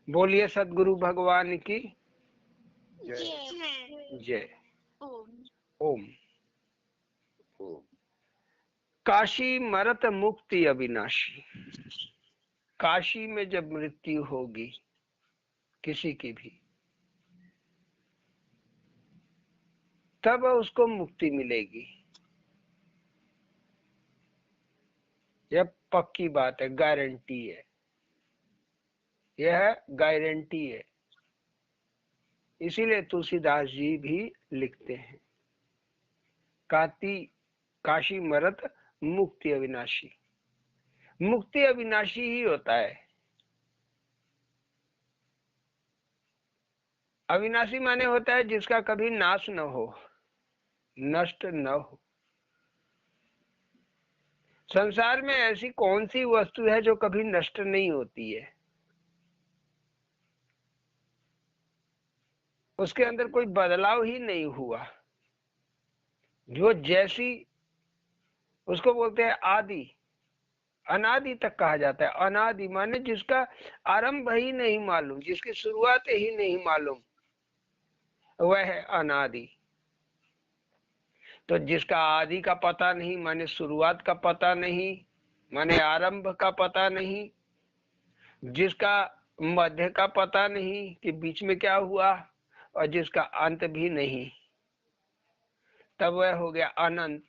बोलिए सद्गुरु भगवान की जय। ओम। काशी मरत मुक्ति अविनाशी। काशी में जब मृत्यु होगी किसी की भी, तब उसको मुक्ति मिलेगी। यह पक्की बात है, गारंटी है, यह गारंटी है। इसीलिए तुलसीदास जी भी लिखते हैं काशी मरत मुक्ति अविनाशी। मुक्ति अविनाशी ही होता है। अविनाशी माने होता है जिसका कभी नाश न हो, नष्ट न हो। संसार में ऐसी कौन सी वस्तु है जो कभी नष्ट नहीं होती है? उसके अंदर कोई बदलाव ही नहीं हुआ। जो जैसी, उसको बोलते हैं आदि, अनादि तक कहा जाता है। अनादि माने जिसका आरंभ ही नहीं मालूम, जिसकी शुरुआत ही नहीं मालूम, वह है अनादि। तो जिसका आदि का पता नहीं माने शुरुआत का पता नहीं, माने आरंभ का पता नहीं, जिसका मध्य का पता नहीं कि बीच में क्या हुआ, और जिसका अंत भी नहीं, तब वह हो गया अनंत।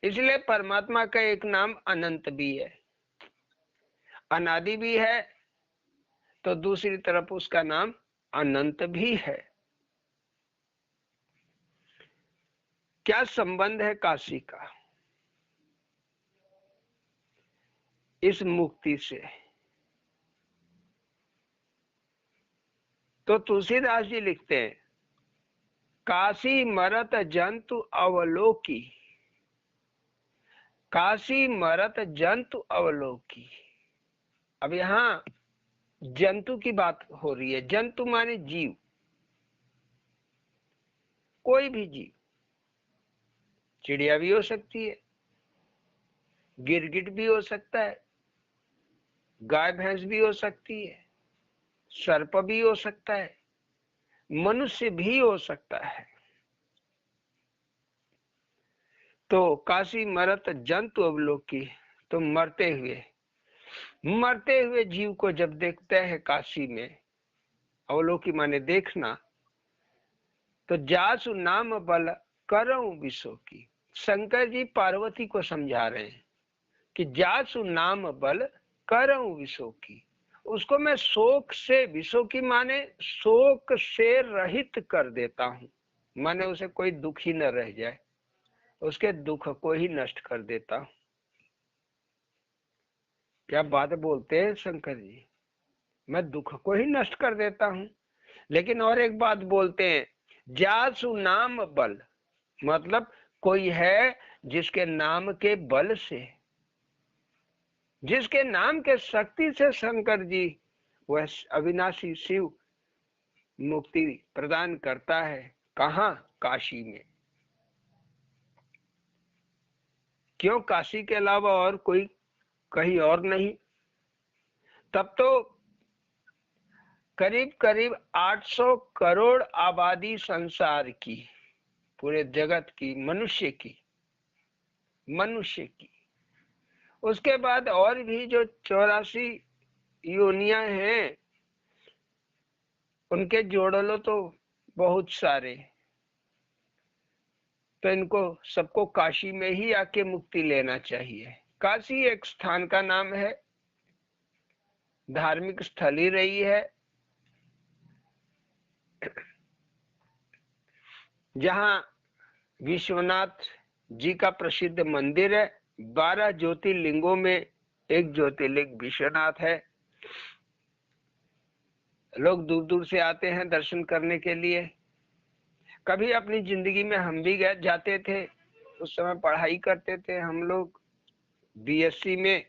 इसलिए परमात्मा का एक नाम अनंत भी है, अनादि भी है, तो दूसरी तरफ उसका नाम अनंत भी है। क्या संबंध है काशी का इस मुक्ति से? तो तुलसीदास जी लिखते हैं, काशी मरत जंतु अवलोकी। काशी मरत जंतु अवलोकी। अब यहां जंतु की बात हो रही है। जंतु माने जीव, कोई भी जीव। चिड़िया भी हो सकती है, गिरगिट भी हो सकता है, गाय भैंस भी हो सकती है, सर्प भी हो सकता है, मनुष्य भी हो सकता है। तो काशी मरत जंतु अवलोकी, तो मरते हुए जीव को जब देखते हैं काशी में, अवलोकी माने देखना, तो जासु नाम बल करऊं विशो की। शंकर जी पार्वती को समझा रहे हैं कि जासु नाम बल करऊं विशो की। उसको मैं शोक से, विशो की माने शोक से रहित कर देता हूं, माने उसे कोई दुख ही न रह जाए, उसके दुख को ही नष्ट कर देता हूं। क्या बात बोलते हैं शंकर जी, मैं दुख को ही नष्ट कर देता हूं। लेकिन और एक बात बोलते हैं, जासु नाम बल, मतलब कोई है जिसके नाम के बल से, जिसके नाम के शक्ति से शंकर जी वह अविनाशी शिव मुक्ति प्रदान करता है। कहां? काशी में। क्यों काशी के अलावा और कोई कहीं और नहीं? तब तो करीब करीब 800 करोड़ आबादी संसार की, पूरे जगत की, मनुष्य की, उसके बाद और भी जो 84 योनियां हैं, उनके जोड़ लो तो बहुत सारे। तो इनको सबको काशी में ही आके मुक्ति लेना चाहिए। काशी एक स्थान का नाम है, धार्मिक स्थल ही रही है, जहां विश्वनाथ जी का प्रसिद्ध मंदिर है। 12 ज्योतिर्लिंगों में एक ज्योतिर्लिंग विश्वनाथ है। लोग दूर दूर से आते हैं दर्शन करने के लिए। कभी अपनी जिंदगी में हम भी जाते थे, उस समय पढ़ाई करते थे हम लोग बीएससी में,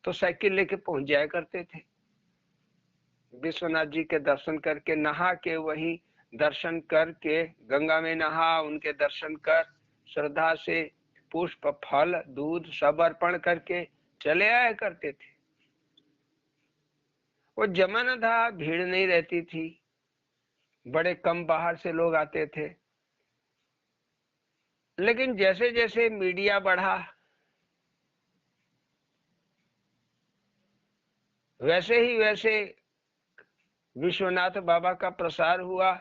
तो साइकिल लेके पहुंच जाया करते थे। विश्वनाथ जी के दर्शन करके, नहा के वहीं दर्शन करके, गंगा में नहा, उनके दर्शन कर, श्रद्धा से पुष्प फल दूध सब अर्पण करके चले आया करते थे। वो जमाना था, भीड़ नहीं रहती थी, बड़े कम बाहर से लोग आते थे। लेकिन जैसे जैसे मीडिया बढ़ा, वैसे विश्वनाथ बाबा का प्रसार हुआ,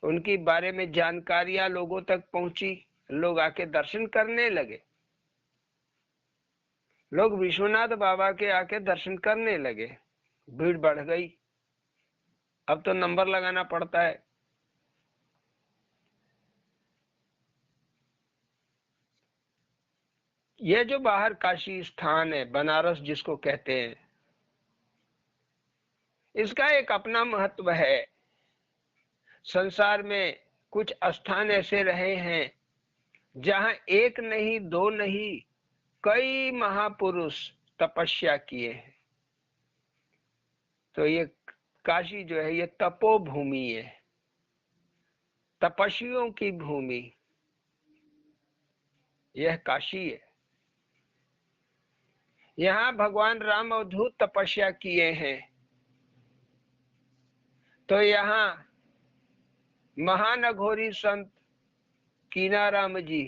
उनकी बारे में जानकारियां लोगों तक पहुंची, लोग आके दर्शन करने लगे, लोग विश्वनाथ बाबा के आके दर्शन करने लगे, भीड़ बढ़ गई। अब तो नंबर लगाना पड़ता है। ये जो बाहर काशी स्थान है, बनारस जिसको कहते हैं, इसका एक अपना महत्व है। संसार में कुछ स्थान ऐसे रहे हैं जहां एक नहीं, दो नहीं, कई महापुरुष तपस्या किए हैं। तो ये काशी जो है, ये तपोभूमि है, तपस्वियों की भूमि, यह काशी है। यहाँ भगवान राम अवधूत तपस्या किए हैं। तो यहाँ महान अघोरी संत कीनाराम जी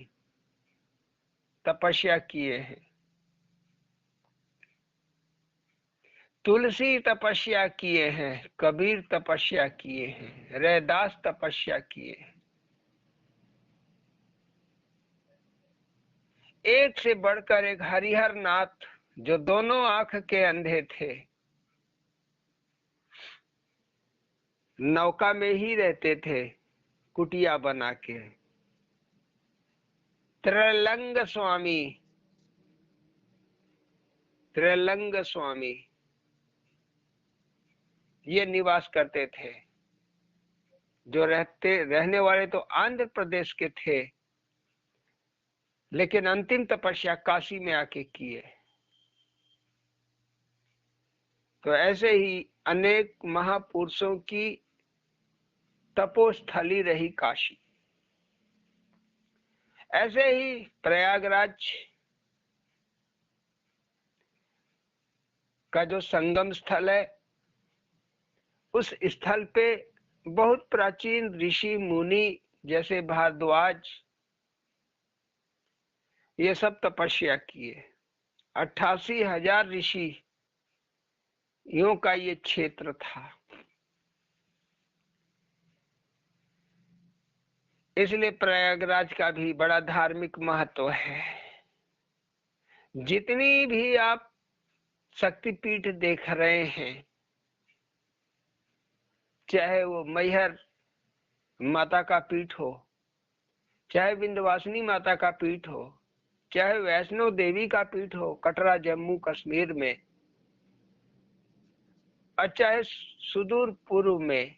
तपस्या किए हैं, तुलसी तपस्या किए हैं, कबीर तपस्या किए हैं, रैदास तपस्या किए हैं। एक से बढ़कर एक हरिहर नाथ, जो दोनों आंख के अंधे थे, नौका में ही रहते थे कुटिया बना के। त्रिलंग स्वामी, त्रिलंग स्वामी ये निवास करते थे, जो रहने वाले तो आंध्र प्रदेश के थे, लेकिन अंतिम तपस्या काशी में आके किए। तो ऐसे ही अनेक महापुरुषों की तपोस्थली रही काशी। ऐसे ही प्रयागराज का जो संगम स्थल है, उस स्थल पे बहुत प्राचीन ऋषि मुनि जैसे भारद्वाज, ये सब तपस्या किए। 88,000 ऋषि यों का ये क्षेत्र था। इसलिए प्रयागराज का भी बड़ा धार्मिक महत्व है। जितनी भी आप शक्तिपीठ देख रहे हैं, चाहे वो मैहर माता का पीठ हो, चाहे विंध्यवासिनी माता का पीठ हो, चाहे वैष्णो देवी का पीठ हो कटरा जम्मू कश्मीर में, और चाहे सुदूर पूर्व में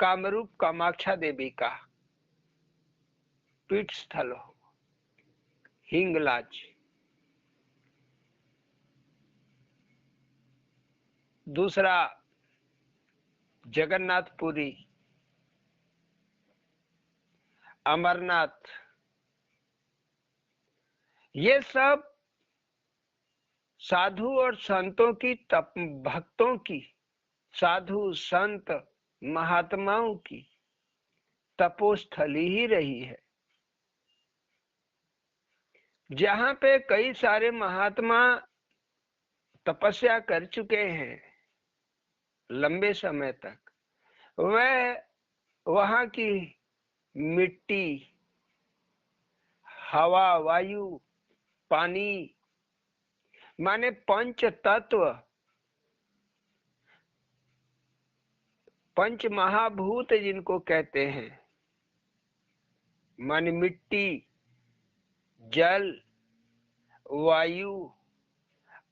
कामरूप कामाक्षा देवी का पीठ स्थल हो, हिंगलाज, दूसरा जगन्नाथपुरी, अमरनाथ, ये सब साधु और संतों की भक्तों की, साधु संत महात्माओं की तपोस्थली ही रही है, जहां पे कई सारे महात्मा तपस्या कर चुके हैं लंबे समय तक। वह वहां की मिट्टी, हवा, वायु, पानी, माने पंच तत्व, पंच महाभूत जिनको कहते हैं, माने मिट्टी, जल, वायु,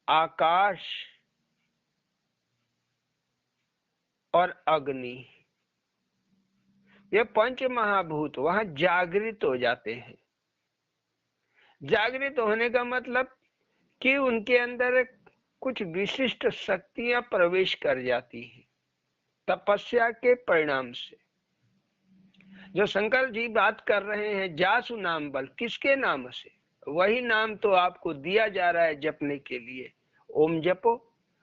आकाश और अग्नि, ये पंच महाभूत वहां जागृत हो जाते हैं। जागृत होने का मतलब कि उनके अंदर कुछ विशिष्ट शक्तियां प्रवेश कर जाती हैं तपस्या के परिणाम से। जो शंकर जी बात कर रहे हैं जासु नाम बल, किसके नाम से? वही नाम तो आपको दिया जा रहा है जपने के लिए। ओम जपो,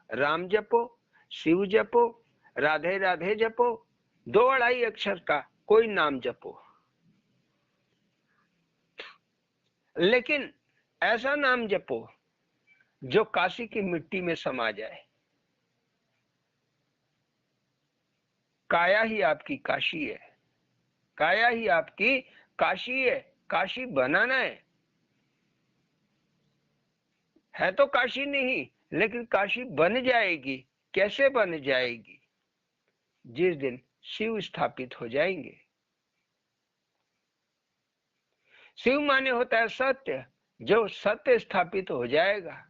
राम जपो, शिव जपो, राधे राधे जपो, 2-2.5 अक्षर का कोई नाम जपो, लेकिन ऐसा नाम जपो जो काशी की मिट्टी में समा जाए। काया ही आपकी काशी है, काया ही आपकी काशी है। काशी बनाना है तो काशी नहीं, लेकिन काशी बन जाएगी। कैसे बन जाएगी? जिस दिन शिव स्थापित हो जाएंगे। शिव माने होता है सत्य, जो सत्य स्थापित हो जाएगा,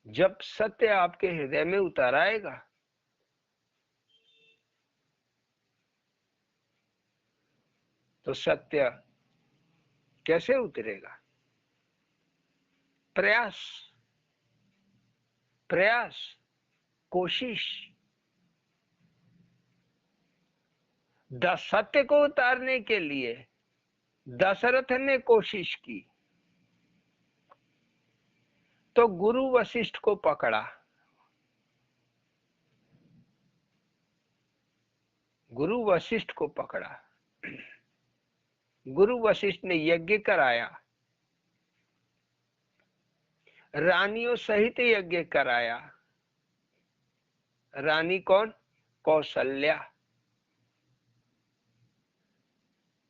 जब सत्य आपके हृदय में उतर आएगा, तो सत्य कैसे उतरेगा? प्रयास, प्रयास, कोशिश। सत्य को उतारने के लिए दशरथ ने कोशिश की तो गुरु वशिष्ठ को पकड़ा। गुरु वशिष्ठ को पकड़ा। गुरु वशिष्ठ ने यज्ञ कराया, रानियों सहित यज्ञ कराया। रानी कौन? कौशल्या।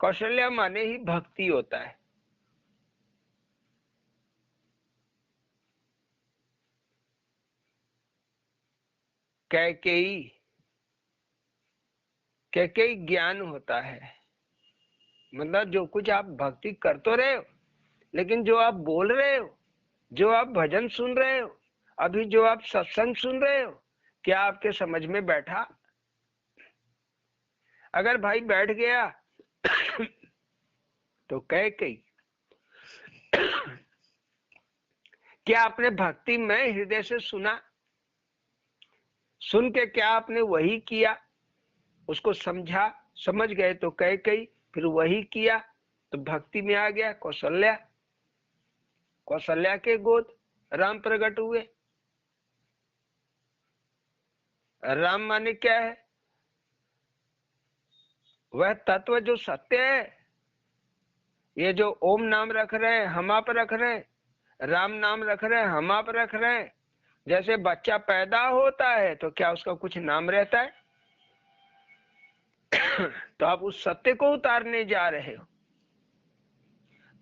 कौशल्या माने ही भक्ति होता है। कैकेयी, कैकेयी ज्ञान होता है। मतलब जो कुछ आप भक्ति कर तो रहे हो, लेकिन जो आप बोल रहे हो, जो आप भजन सुन रहे हो, अभी जो आप सत्संग सुन रहे हो, क्या आपके समझ में बैठा? अगर भाई बैठ गया तो कैकेयी। क्या आपने भक्ति में हृदय से सुना? सुन के क्या आपने वही किया? उसको समझा, समझ गए तो कैकेयी, फिर वही किया तो भक्ति में आ गया कौशल्या। कौशल्या के गोद राम प्रकट हुए। राम माने क्या है? वह तत्व जो सत्य है। ये जो ओम नाम रख रहे हैं, हम आप रख रहे हैं, राम नाम रख रहे हैं, हम आप रख रहे हैं। जैसे बच्चा पैदा होता है तो क्या उसका कुछ नाम रहता है? तो आप उस सत्य को उतारने जा रहे हो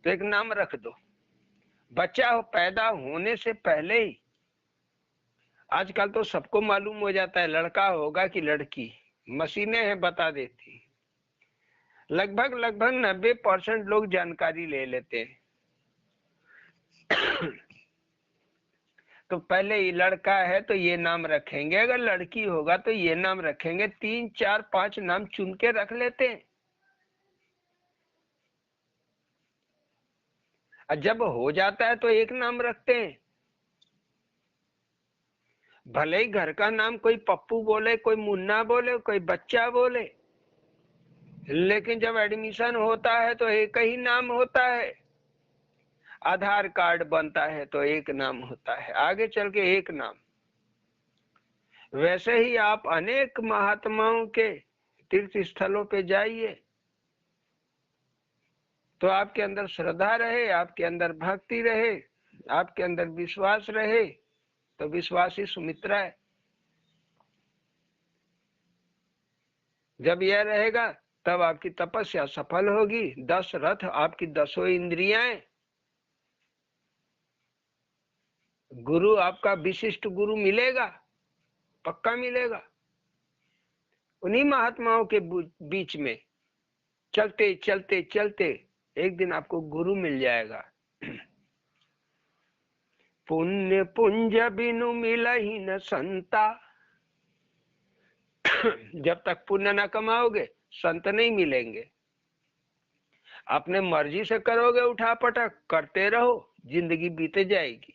तो एक नाम रख दो। बच्चा पैदा होने से पहले ही आजकल तो सबको मालूम हो जाता है लड़का होगा कि लड़की, मशीनें हैं बता देती। लगभग 90% लोग जानकारी ले लेते हैं। तो पहले ये लड़का है तो ये नाम रखेंगे, अगर लड़की होगा तो ये नाम रखेंगे। 3, 4, 5 नाम चुन के रख लेते हैं। और जब हो जाता है तो एक नाम रखते हैं। भले ही घर का नाम कोई पप्पू बोले, कोई मुन्ना बोले, कोई बच्चा बोले, लेकिन जब एडमिशन होता है तो एक ही नाम होता है। आधार कार्ड बनता है तो एक नाम होता है, आगे चल के एक नाम। वैसे ही आप अनेक महात्माओं के तीर्थ स्थलों पे जाइए तो आपके अंदर श्रद्धा रहे, आपके अंदर भक्ति रहे, आपके अंदर विश्वास रहे, तो विश्वास ही सुमित्रा है। जब यह रहेगा तब आपकी तपस्या सफल होगी। 10 रथ, आपकी 10 इंद्रियां, गुरु आपका विशिष्ट गुरु मिलेगा, पक्का मिलेगा। उन्हीं महात्माओं के बीच में चलते चलते चलते एक दिन आपको गुरु मिल जाएगा। पुण्य पुंज बिनु मिलहि न संता। जब तक पुण्य न कमाओगे संत नहीं मिलेंगे। अपने मर्जी से करोगे उठा पटक, करते रहो, जिंदगी बीते जाएगी।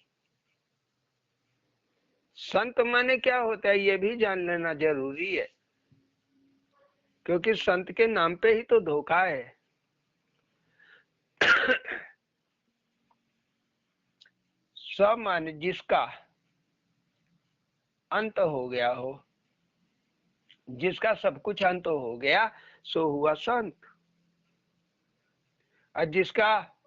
संत माने क्या होता है ये भी जान लेना जरूरी है, क्योंकि संत के नाम पे ही तो धोखा है। सब माने जिसका अंत हो गया हो। जिसका सब कुछ अंत हो गया सो हुआ संत, और जिसका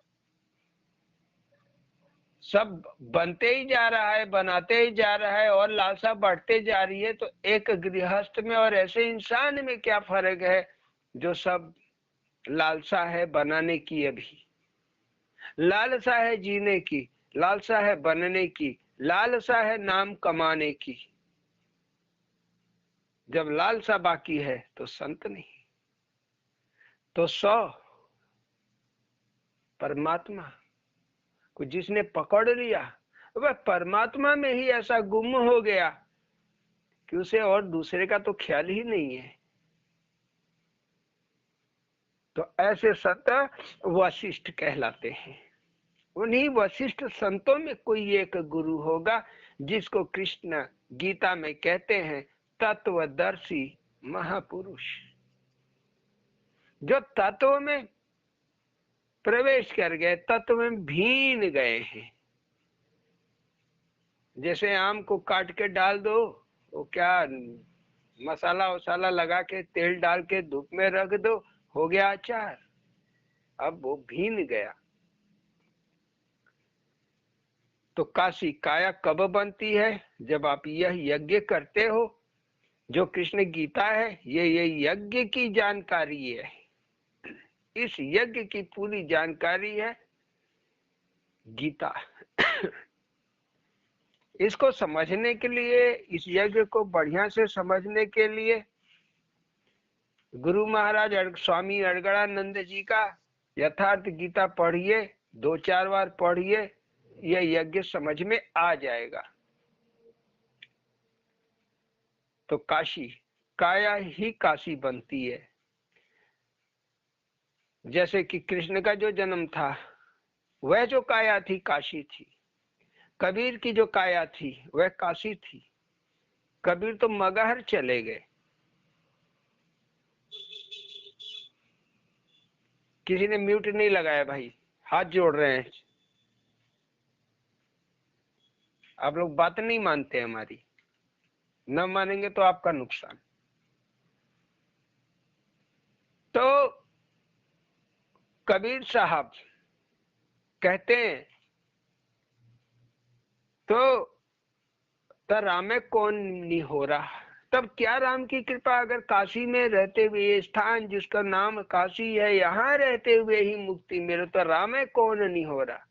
सब बनते ही जा रहा है, बनाते ही जा रहा है और लालसा बढ़ते जा रही है, तो एक गृहस्थ में और ऐसे इंसान में क्या फर्क है जो सब लालसा है बनाने की, अभी लालसा है जीने की, लालसा है बनने की, लालसा है नाम कमाने की। जब लालसा बाकी है तो संत नहीं, तो सौ परमात्मा को जिसने पकड़ लिया वह परमात्मा में ही ऐसा गुम हो गया कि उसे और दूसरे का तो ख्याल ही नहीं है। तो ऐसे संत वशिष्ठ कहलाते हैं। उन्हीं वशिष्ठ संतों में कोई एक गुरु होगा जिसको कृष्ण गीता में कहते हैं तत्वदर्शी महापुरुष, जो तत्व में प्रवेश कर गए, तत्व में भीन गए हैं। जैसे आम को काट के डाल दो, वो क्या मसाला वसाला लगा के तेल डाल के धूप में रख दो, हो गया अचार, अब वो भीन गया। तो काशी काया कब बनती है? जब आप यह यज्ञ करते हो, जो कृष्ण गीता है ये यज्ञ की जानकारी है। इस यज्ञ की पूरी जानकारी है गीता। इसको समझने के लिए, इस यज्ञ को बढ़िया से समझने के लिए गुरु महाराज स्वामी अड़गड़ानंद जी का यथार्थ गीता पढ़िए, 2-4 बार पढ़िए, यह यज्ञ समझ में आ जाएगा। तो काशी काया ही काशी बनती है। जैसे कि कृष्ण का जो जन्म था वह जो काया थी काशी थी, कबीर की जो काया थी वह काशी थी। कबीर तो मगहर चले गए। किसी ने म्यूट नहीं लगाया भाई, हाथ जोड़ रहे हैं। आप लोग बात नहीं मानते हमारी, न मानेंगे तो आपका नुकसान। तो कबीर साहब कहते हैं तो रामे कौन नहीं हो रहा। तब क्या राम की कृपा, अगर काशी में रहते हुए, ये स्थान जिसका नाम काशी है, यहाँ रहते हुए ही मुक्ति मिले, तो रामे कौन नहीं हो रहा।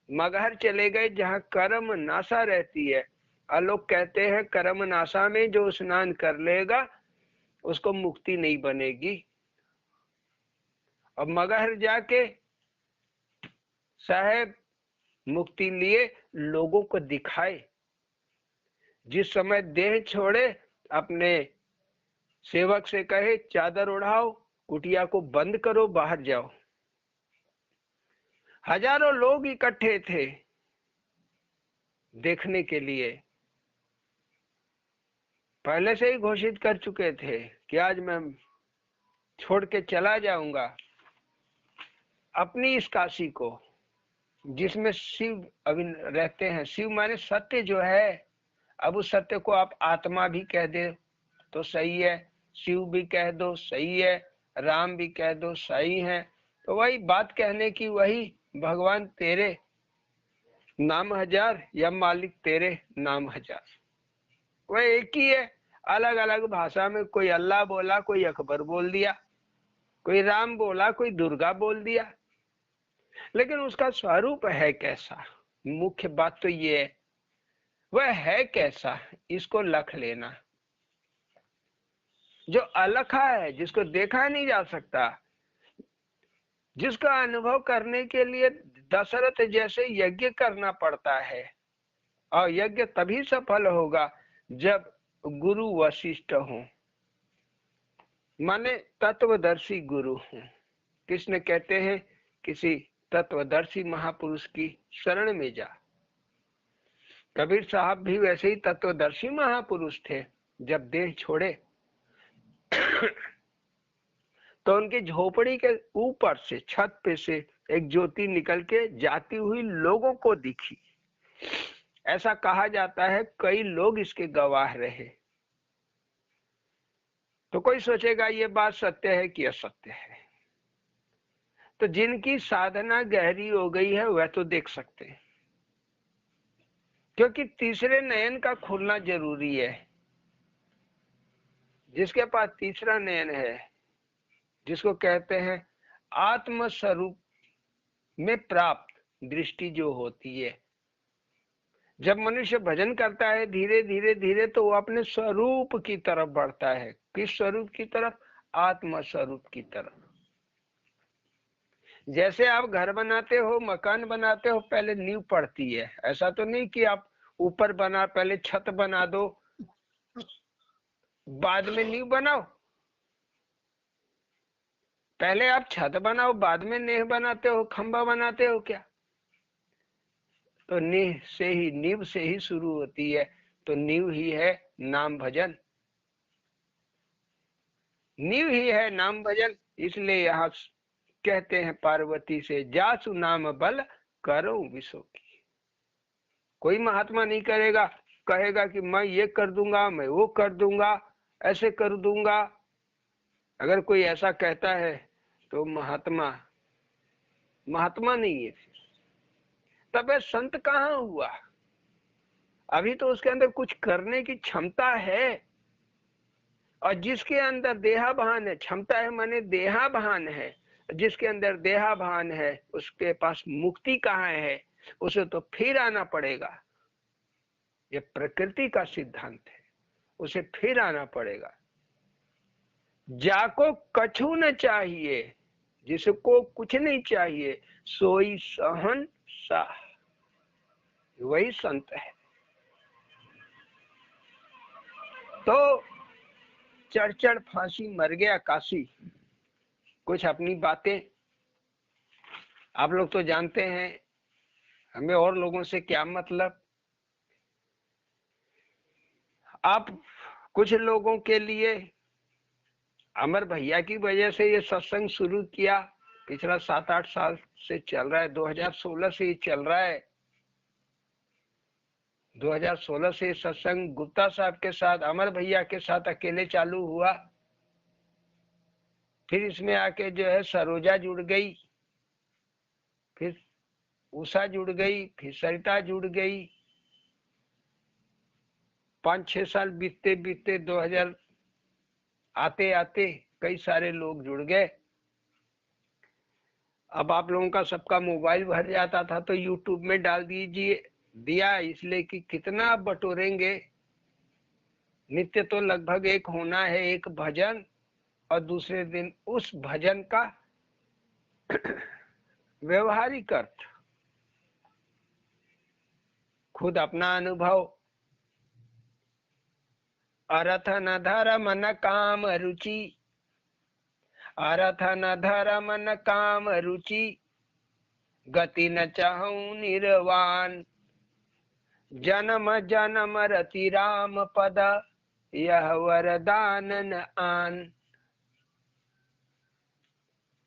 मगहर चले गए जहाँ कर्म नाशा रहती है। और लोग कहते हैं कर्म नाशा में जो स्नान कर लेगा उसको मुक्ति नहीं बनेगी। अब मगहर जाके साहेब मुक्ति लिए लोगों को दिखाए। जिस समय देह छोड़े अपने सेवक से कहे चादर उड़ाओ, कुटिया को बंद करो, बाहर जाओ। हजारों लोग इकट्ठे थे देखने के लिए। पहले से ही घोषित कर चुके थे कि आज मैं छोड़ के चला जाऊंगा अपनी इस काशी को जिसमें शिव अभी रहते हैं। शिव माने सत्य जो है। अब उस सत्य को आप आत्मा भी कह दे तो सही है, शिव भी कह दो सही है, राम भी कह दो सही है। तो वही बात कहने की, वही भगवान तेरे नाम हजार या मालिक तेरे नाम हजार, वह एक ही है। अलग अलग भाषा में कोई अल्लाह बोला, कोई अकबर बोल दिया, कोई राम बोला, कोई दुर्गा बोल दिया, लेकिन उसका स्वरूप है कैसा? मुख्य बात तो ये है, वह है कैसा, इसको लख लेना। जो अलखा है, जिसको देखा नहीं जा सकता, जिसका अनुभव करने के लिए दशरथ जैसे यज्ञ करना पड़ता है। और यज्ञ तभी सफल होगा जब गुरु वशिष्ठ हो, माने तत्वदर्शी गुरु हो। कृष्ण कहते हैं किसी तत्वदर्शी महापुरुष की शरण में जा। कबीर साहब भी वैसे ही तत्वदर्शी महापुरुष थे। जब देह छोड़े तो उनकी झोपड़ी के ऊपर से, छत पे से एक ज्योति निकल के जाती हुई लोगों को दिखी। ऐसा कहा जाता है, कई लोग इसके गवाह रहे। तो कोई सोचेगा ये बात सत्य है कि असत्य है। तो जिनकी साधना गहरी हो गई है वह तो देख सकते हैं, क्योंकि तीसरे नयन का खुलना जरूरी है। जिसके पास तीसरा नयन है, जिसको कहते हैं आत्म स्वरूप में प्राप्त दृष्टि जो होती है, जब मनुष्य भजन करता है धीरे धीरे धीरे, तो वो अपने स्वरूप की तरफ बढ़ता है। किस स्वरूप की तरफ? आत्म स्वरूप की तरफ। जैसे आप घर बनाते हो, मकान बनाते हो, पहले नींव पड़ती है। ऐसा तो नहीं कि आप ऊपर बना, पहले छत बना दो बाद में नींव बनाओ। पहले आप छत बनाओ बाद में नींव बनाते हो, खंबा बनाते हो क्या? तो नींव से ही शुरू होती है। तो नींव ही है नाम भजन, नींव ही है नाम भजन। इसलिए यहाँ कहते हैं पार्वती से, जासु नाम बल करो विसो की। कोई महात्मा नहीं करेगा, कहेगा कि मैं ये कर दूंगा, मैं वो कर दूंगा, ऐसे कर दूंगा। अगर कोई ऐसा कहता है तो महात्मा नहीं है। तब वह संत कहाँ हुआ? अभी तो उसके अंदर कुछ करने की क्षमता है। और जिसके अंदर देहाभान है, क्षमता है माने देहाभान है, जिसके अंदर देहाभान है उसके पास मुक्ति कहाँ है? उसे तो फिर आना पड़ेगा। ये प्रकृति का सिद्धांत है, उसे फिर आना पड़ेगा। जाको कछु न चाहिए, जिसको कुछ नहीं चाहिए, सोई सहन साह, वही संत है। तो चढ़ चढ़ फांसी मर गया काशी। कुछ अपनी बातें आप लोग तो जानते हैं, हमें और लोगों से क्या मतलब। आप कुछ लोगों के लिए, अमर भैया की वजह से ये सत्संग शुरू किया, पिछला 7-8 साल से चल रहा है, 2016 से ही चल रहा है। 2016 से सत्संग गुप्ता साहब के साथ, अमर भैया के साथ अकेले चालू हुआ। फिर इसमें आके जो है सरोजा जुड़ गई, फिर उषा जुड़ गई, फिर सरिता जुड़ गई। 5-6 साल बीतते बीतते 2000 आते आते कई सारे लोग जुड़ गए। अब आप लोगों का सबका मोबाइल भर जाता था तो यूट्यूब में डाल दीजिए, दिया इसलिए कि कितना आप बटोरेंगे। नित्य तो लगभग एक होना है, एक भजन, और दूसरे दिन उस भजन का व्यवहारिक अर्थ, खुद अपना अनुभव। अर्थ न धर्म न काम रुचि, अर्थ न धर्म न काम रुचि, गति न चाहूं निर्वाण, जन्म जन्म रति राम पद, यह वरदान न आन।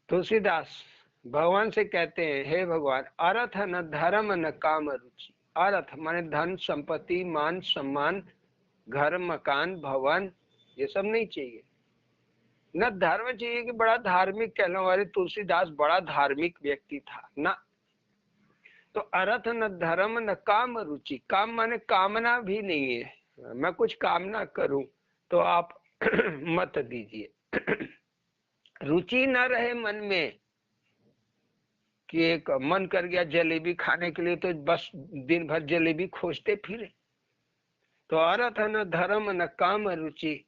तुलसीदास भगवान से कहते हैं, हे भगवान, अर्थ न धर्म न काम रुचि। अर्थ माने धन संपत्ति मान सम्मान, घर मकान भवन, ये सब नहीं चाहिए। न धर्म चाहिए कि बड़ा धार्मिक कहना, वाले तुलसीदास बड़ा धार्मिक व्यक्ति था ना। तो अर्थ न धर्म न काम रुचि, काम माने कामना भी नहीं है, मैं कुछ कामना करूं तो आप मत दीजिए। रुचि न रहे मन में कि एक मन कर गया जलेबी खाने के लिए तो बस दिन भर जलेबी खोजते फिरे। तो अर्थ न धर्म न काम रुचि,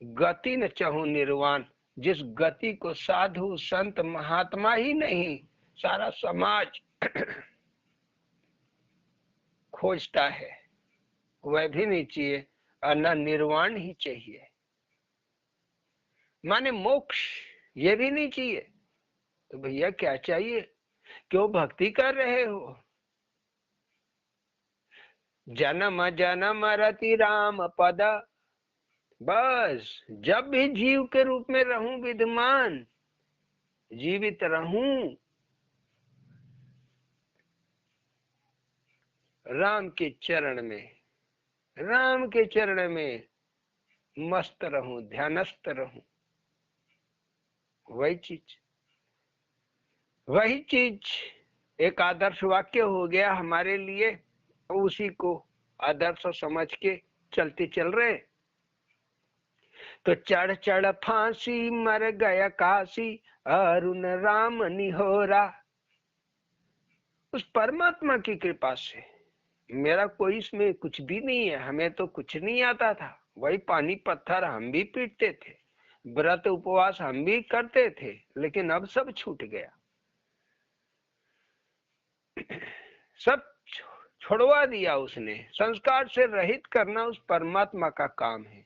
गति न चाहूं निर्वाण। जिस गति को साधु संत महात्मा ही नहीं, सारा समाज खोजता है, वह भी नहीं चाहिए। और न निर्वाण ही चाहिए, माने मोक्ष, ये भी नहीं चाहिए। तो भैया क्या चाहिए? क्यों भक्ति कर रहे हो? जन्म जन्म रति राम पद, बस जब भी जीव के रूप में रहूं विद्यमान, जीवित रहूं, राम के चरण में, राम के चरण में मस्त रहूं, ध्यानस्थ रहूं। वही चीज एक आदर्श वाक्य हो गया हमारे लिए, उसी को आदर्श समझ के चलते चल रहे। तो चढ़ चढ़ फांसी मर गया काशी, अरुण राम निहोरा। उस परमात्मा की कृपा से, मेरा कोई इसमें कुछ भी नहीं है, हमें तो कुछ नहीं आता था, वही पानी पत्थर हम भी पीटते थे, व्रत उपवास हम भी करते थे, लेकिन अब सब छूट गया। सब छोड़वा दिया उसने। संस्कार से रहित करना उस परमात्मा का काम है।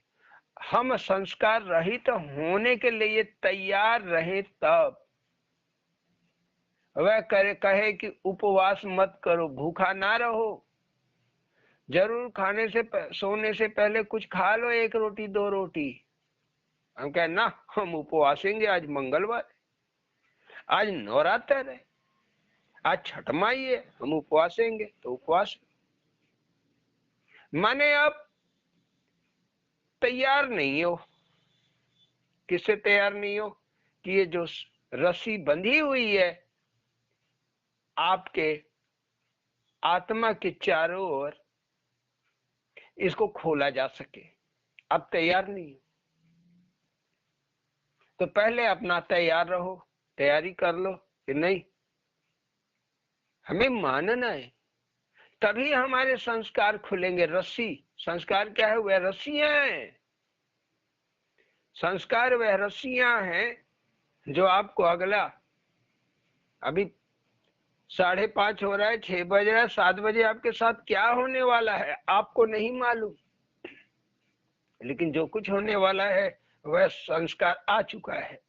हम संस्कार रहित होने के लिए तैयार रहे तब। वह कहे कि उपवास मत करो, भूखा ना रहो, जरूर खाने से सोने से पहले कुछ खा लो, 1 रोटी 2 रोटी। हम कहे ना, हम उपवासेंगे, आज मंगलवार, आज नवरात्र है, आज छठ माई है, हम उपवासेंगे। तो उपवास माने आप तैयार नहीं हो। किससे तैयार नहीं हो? कि ये जो रस्सी बंधी हुई है आपके आत्मा के चारों ओर, इसको खोला जा सके, अब तैयार नहीं हो। तो पहले अपना तैयार रहो, तैयारी कर लो कि नहीं हमें मानना है, तभी हमारे संस्कार खुलेंगे। रस्सी, संस्कार क्या है? वह रस्सियां हैं। संस्कार वह रस्सियां हैं जो आपको अगला, अभी 5:30 हो रहा है, 6 बज रहा है, 7 बजे आपके साथ क्या होने वाला है आपको नहीं मालूम, लेकिन जो कुछ होने वाला है वह संस्कार आ चुका है।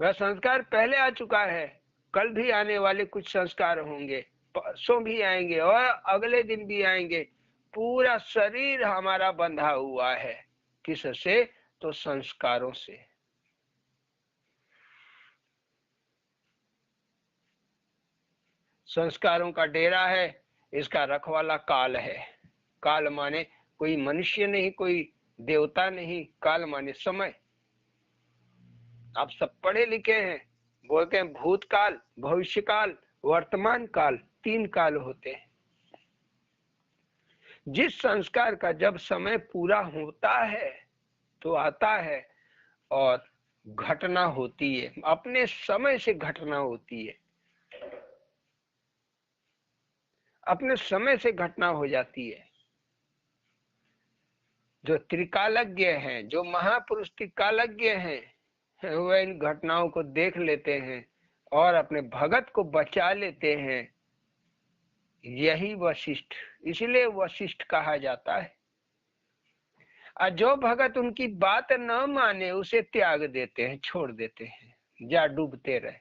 वह संस्कार पहले आ चुका है, कल भी आने वाले कुछ संस्कार होंगे, परसों भी आएंगे और अगले दिन भी आएंगे। पूरा शरीर हमारा बंधा हुआ है, किससे? तो संस्कारों से। संस्कारों का डेरा है, इसका रखवाला काल है। काल माने कोई मनुष्य नहीं, कोई देवता नहीं, काल माने समय। आप सब पढ़े लिखे हैं, बोलते हैं भूतकाल, भविष्यकाल, वर्तमान काल, 3 काल होते हैं। जिस संस्कार का जब समय पूरा होता है तो आता है और घटना होती है, अपने समय से घटना होती है, अपने समय से घटना हो जाती है। जो त्रिकालज्ञ हैं, जो महापुरुष त्रिकालज्ञ हैं, वह इन घटनाओं को देख लेते हैं और अपने भगत को बचा लेते हैं। यही वशिष्ठ, इसलिए वशिष्ठ कहा जाता है। और जो भगत उनकी बात न माने उसे त्याग देते हैं, छोड़ देते हैं, जा डूबते रहे।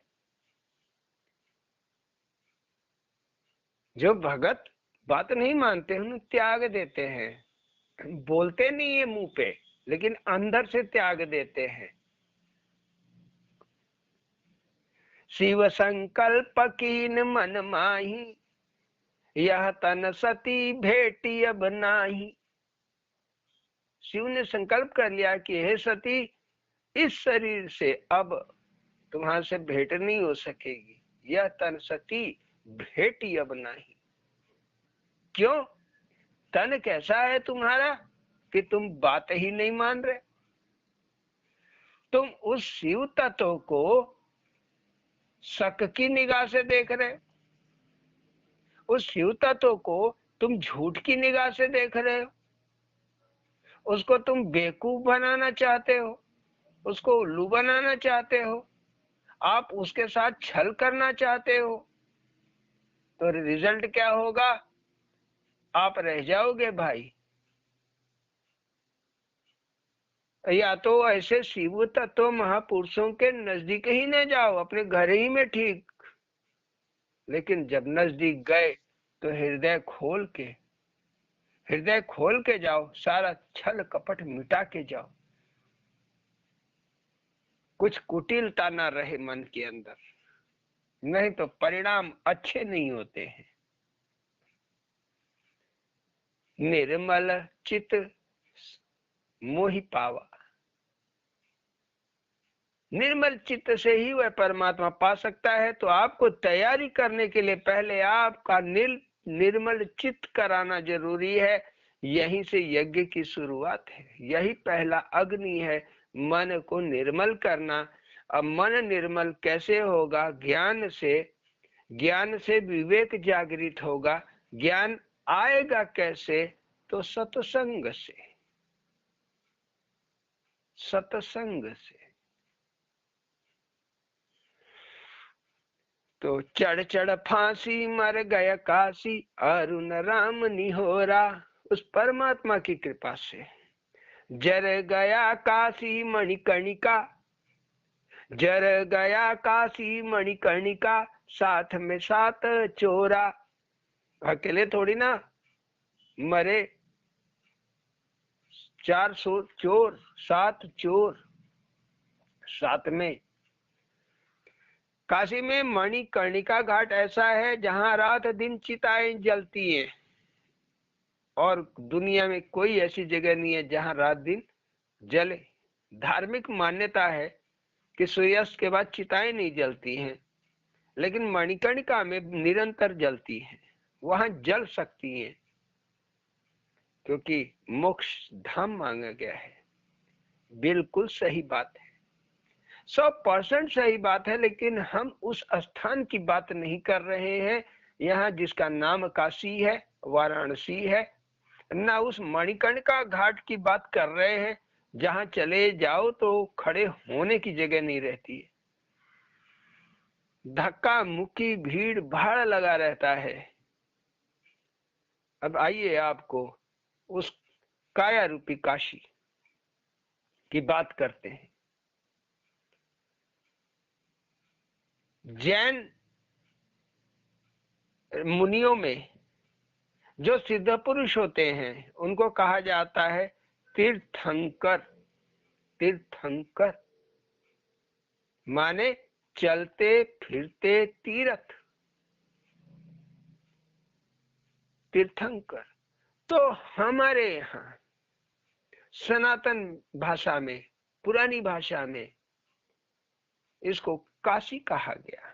जो भगत बात नहीं मानते उन्हें त्याग देते हैं, बोलते नहीं है मुंह पे, लेकिन अंदर से त्याग देते हैं। शिव संकल्प कीन मन माही, यह तन सती भेटी अब नाही। शिव ने संकल्प कर लिया कि हे सती, इस शरीर से अब तुम्हारे से भेंट नहीं हो सकेगी, यह तन सती भेटी अब नहीं। क्यों? तन कैसा है तुम्हारा कि तुम बात ही नहीं मान रहे? तुम उस शिव तत्व को शक की निगाह से देख रहे, उस शिव तत्व को तुम झूठ की निगाह से देख रहे हो, उसको तुम बेवकूफ बनाना चाहते हो, उसको उल्लू बनाना चाहते हो, आप उसके साथ छल करना चाहते हो। तो रिजल्ट क्या होगा? आप रह जाओगे भाई। या तो ऐसे शिव तत्व महापुरुषों के नजदीक ही न जाओ, अपने घर ही में ठीक, लेकिन जब नजदीक गए तो हृदय खोल के जाओ, सारा छल कपट मिटा के जाओ, कुछ कुटिलता ना रहे मन के अंदर, नहीं तो परिणाम अच्छे नहीं होते हैं। निर्मल चित मोहि पावा। निर्मल चित्त से ही वह परमात्मा पा सकता है। तो आपको तैयारी करने के लिए पहले आपका निर्मल चित्त कराना जरूरी है। यहीं से यज्ञ की शुरुआत है, यही पहला अग्नि है, मन को निर्मल करना। अब मन निर्मल कैसे होगा? ज्ञान से। ज्ञान से विवेक जागृत होगा। ज्ञान आएगा कैसे? तो सत्संग से, सत्संग से। तो चढ़ चढ़ फांसी मर गया काशी, अरुण राम निहोरा। उस परमात्मा की कृपा से जर गया काशी मणिकर्णिका, जर गया काशी मणिकर्णिका, साथ में सात चोरा। अकेले थोड़ी ना मरे, 400 चोर, 7 चोर साथ में। काशी में मणिकर्णिका घाट ऐसा है जहां रात दिन चिताएं जलती हैं, और दुनिया में कोई ऐसी जगह नहीं है जहां रात दिन जले। धार्मिक मान्यता है कि सूर्यास्त के बाद चिताएं नहीं जलती हैं, लेकिन मणिकर्णिका में निरंतर जलती हैं, वहां जल सकती हैं, क्योंकि मोक्ष धाम मांगा गया है। बिल्कुल सही बात है, 100% सही बात है। लेकिन हम उस स्थान की बात नहीं कर रहे हैं यहाँ जिसका नाम काशी है, वाराणसी है, ना उस मणिकर्णिका घाट की बात कर रहे हैं जहां चले जाओ तो खड़े होने की जगह नहीं रहती है, धक्का मुक्की भीड़ भाड़ लगा रहता है। अब आइए आपको उस काया रूपी काशी की बात करते हैं। जैन मुनियों में जो सिद्ध पुरुष होते हैं उनको कहा जाता है तीर्थंकर। तीर्थंकर माने चलते फिरते तीर्थ, तीर्थंकर। तो हमारे यहाँ सनातन भाषा में, पुरानी भाषा में इसको काशी कहा गया।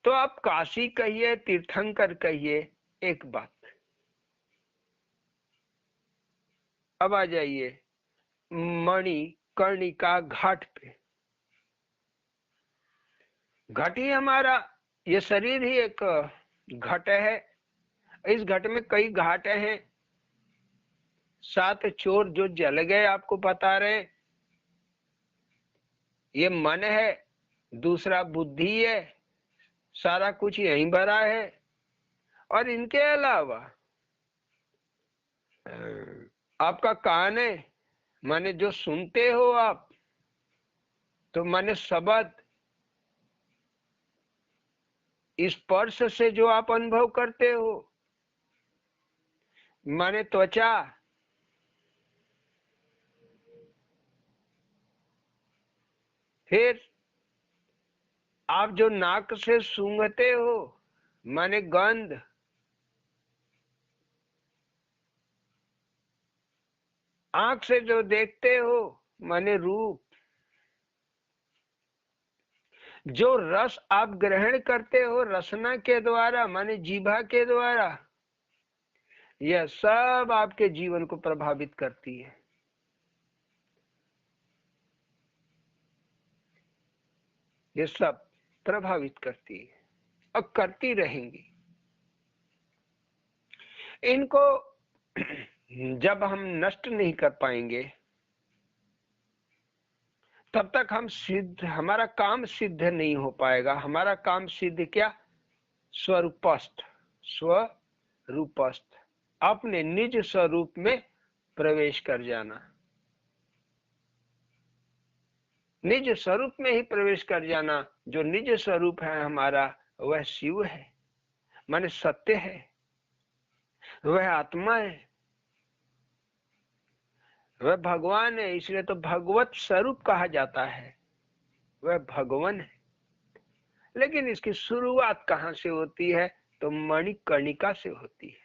तो आप काशी कहिए, तीर्थंकर कहिए, एक बात। अब आ जाइए मणिकर्णिका घाट पे। घट ही हमारा, ये शरीर ही एक घट है। इस घट में कई घाट हैं। 7 चोर जो जल गए आपको बता रहे, ये मन है, दूसरा बुद्धि है, सारा कुछ यहीं भरा है। और इनके अलावा आपका कान है, माने जो सुनते हो आप, तो माने शब्द, स्पर्श से जो आप अनुभव करते हो, माने त्वचा, फिर आप जो नाक से सूंघते हो, माने गंध, आंख से जो देखते हो, माने रूप, जो रस आप ग्रहण करते हो रसना के द्वारा, माने जीभा के द्वारा, यह सब आपके जीवन को प्रभावित करती है। ये सब प्रभावित करती है और करती रहेंगी। इनको जब हम नष्ट नहीं कर पाएंगे तब तक हम सिद्ध, हमारा काम सिद्ध नहीं हो पाएगा। हमारा काम सिद्ध क्या? स्वरूपस्थ, स्वरूपस्थ, अपने निज स्वरूप में प्रवेश कर जाना। निज स्वरूप में ही प्रवेश कर जाना। जो निज स्वरूप है हमारा, वह शिव है, माने सत्य है, वह आत्मा है, वह भगवान है। इसलिए तो भगवत स्वरूप कहा जाता है, वह भगवान है। लेकिन इसकी शुरुआत कहां से होती है? तो मणिकर्णिका से होती है।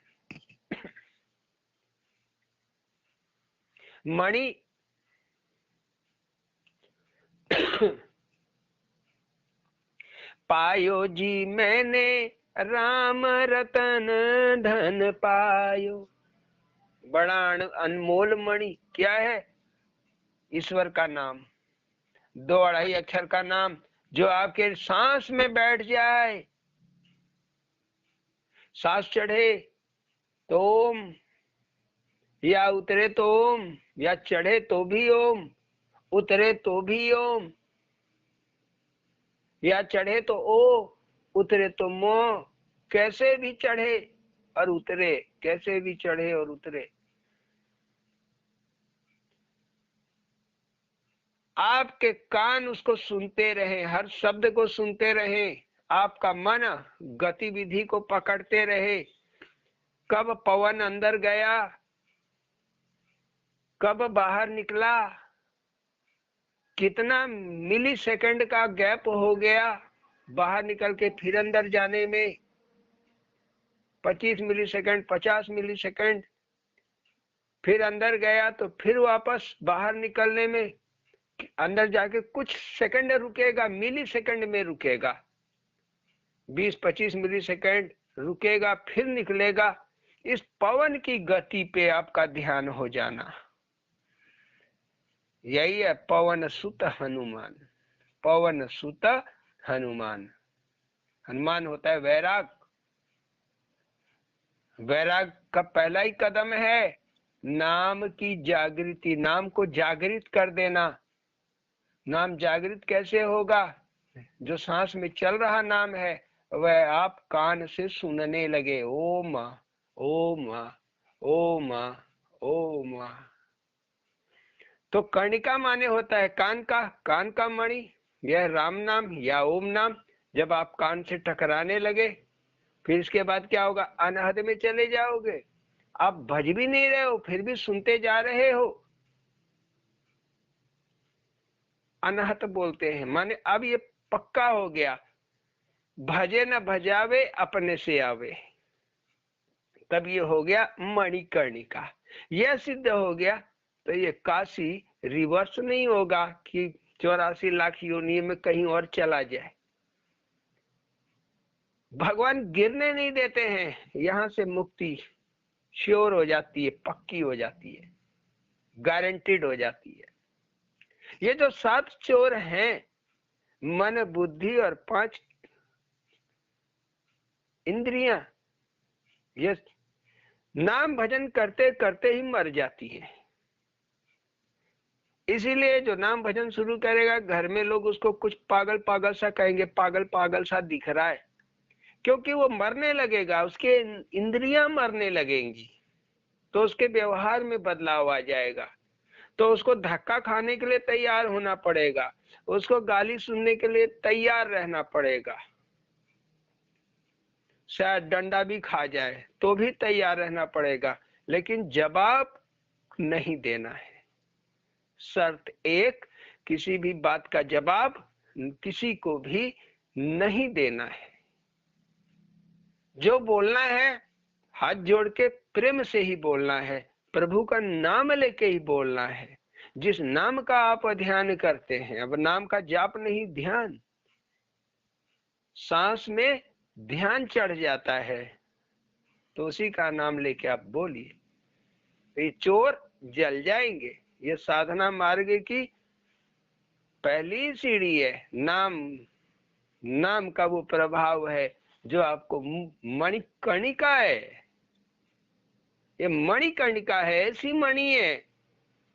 मणि पायो जी मैंने राम रतन धन पायो। बड़ा अनमोल मणि क्या है? ईश्वर का नाम, 2 अढ़ाई अक्षर का नाम, जो आपके सांस में बैठ जाए। सांस चढ़े तो ओम, या उतरे तो ओम, या चढ़े तो भी ओम, उतरे तो भी ओम, या चढ़े तो ओ, उतरे तो मो। कैसे भी चढ़े और उतरे, कैसे भी चढ़े और उतरे। आपके कान उसको सुनते रहे, हर शब्द को सुनते रहे, आपका मन गतिविधि को पकड़ते रहे। कब पवन अंदर गया, कब बाहर निकला, कितना मिली सेकंड का गैप हो गया बाहर निकल के फिर अंदर जाने में। 25 मिली सेकंड, 50 मिली सेकंड, फिर अंदर गया तो फिर वापस बाहर निकलने में अंदर जाके कुछ सेकंड रुकेगा, मिली सेकंड में रुकेगा, 20-25 मिली सेकंड रुकेगा, फिर निकलेगा। इस पवन की गति पे आपका ध्यान हो जाना, यही है पवन सुत हनुमान। पवन सुत हनुमान। हनुमान होता है वैराग। वैराग का पहला ही कदम है नाम की जागृति, नाम को जागृत कर देना। नाम जागृत कैसे होगा? जो सांस में चल रहा नाम है वह आप कान से सुनने लगे, ओम ओम ओम ओम। तो कर्णिका माने होता है कान का, कान का मणि। यह राम नाम या ओम नाम जब आप कान से टकराने लगे, फिर इसके बाद क्या होगा? अनहद में चले जाओगे। आप भज भी नहीं रहे हो, फिर भी सुनते जा रहे हो। अनहत बोलते हैं, माने अब ये पक्का हो गया, भजे न भजावे अपने से आवे। तब ये हो गया मणिकर्णिका। यह सिद्ध हो गया तो ये काशी रिवर्स नहीं होगा कि 84 लाख योनि में कहीं और चला जाए। भगवान गिरने नहीं देते हैं, यहां से मुक्ति श्योर हो जाती है, पक्की हो जाती है, गारंटीड हो जाती है। ये जो 7 चोर हैं, मन बुद्धि और 5 इंद्रियां, ये नाम भजन करते करते ही मर जाती है। इसीलिए जो नाम भजन शुरू करेगा घर में लोग उसको कुछ पागल पागल सा कहेंगे, पागल पागल सा दिख रहा है, क्योंकि वो मरने लगेगा, उसके इंद्रियां मरने लगेंगी, तो उसके व्यवहार में बदलाव आ जाएगा। तो उसको धक्का खाने के लिए तैयार होना पड़ेगा, उसको गाली सुनने के लिए तैयार रहना पड़ेगा, शायद डंडा भी खा जाए तो भी तैयार रहना पड़ेगा, लेकिन जवाब नहीं देना है। शर्त एक, किसी भी बात का जवाब किसी को भी नहीं देना है। जो बोलना है हाथ जोड़ के प्रेम से ही बोलना है, प्रभु का नाम लेके ही बोलना है। जिस नाम का आप ध्यान करते हैं, अब नाम का जाप नहीं, ध्यान, सांस में ध्यान चढ़ जाता है तो उसी का नाम लेके आप बोलिए, तो ये चोर जल जाएंगे। ये साधना मार्ग की पहली सीढ़ी है। नाम का वो प्रभाव है जो आपको मणिकर्णिका है, ये मणिकर्णिका है, ऐसी मणि है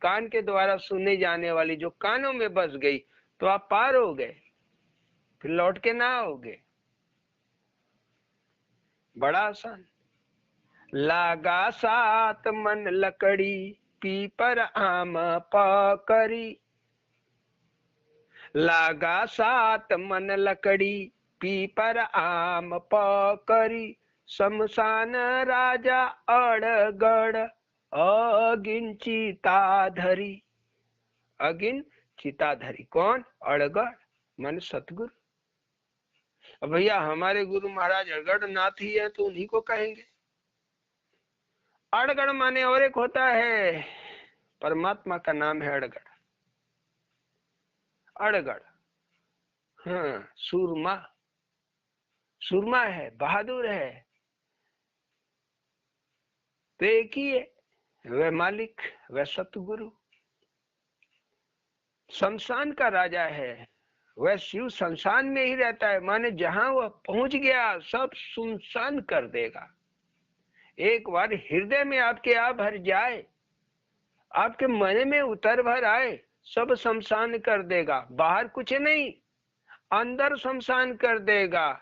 कान के द्वारा सुने जाने वाली, जो कानों में बस गई तो आप पार हो गए, फिर लौट के ना आओगे। बड़ा आसान। लागा सात मन लकड़ी, पीपर आम पकड़ी। लागा सात मन लकड़ी, पीपर आम पकड़ी। शमशान राजा अड़गड़, अगिन चिताधरी। अगिन चिताधरी कौन? अड़गड़ मन सतगुरु। अब भैया हमारे गुरु महाराज अड़गड़ नाथ ही है तो उन्हीं को कहेंगे। अड़गड़ माने और एक होता है परमात्मा का नाम है अड़गड़। अड़गड़, हाँ, सूरमा, सूरमा है, बहादुर है, तो एक ही है, वह मालिक, वह सतगुरु। शमशान का राजा है, वह शिव शमशान में ही रहता है, माने जहां वह पहुंच गया सब सुनसान कर देगा। एक बार हृदय में आपके आ भर जाए, आपके मन में उतर भर आए, सब शमशान कर देगा। बाहर कुछ नहीं, अंदर शमशान कर देगा।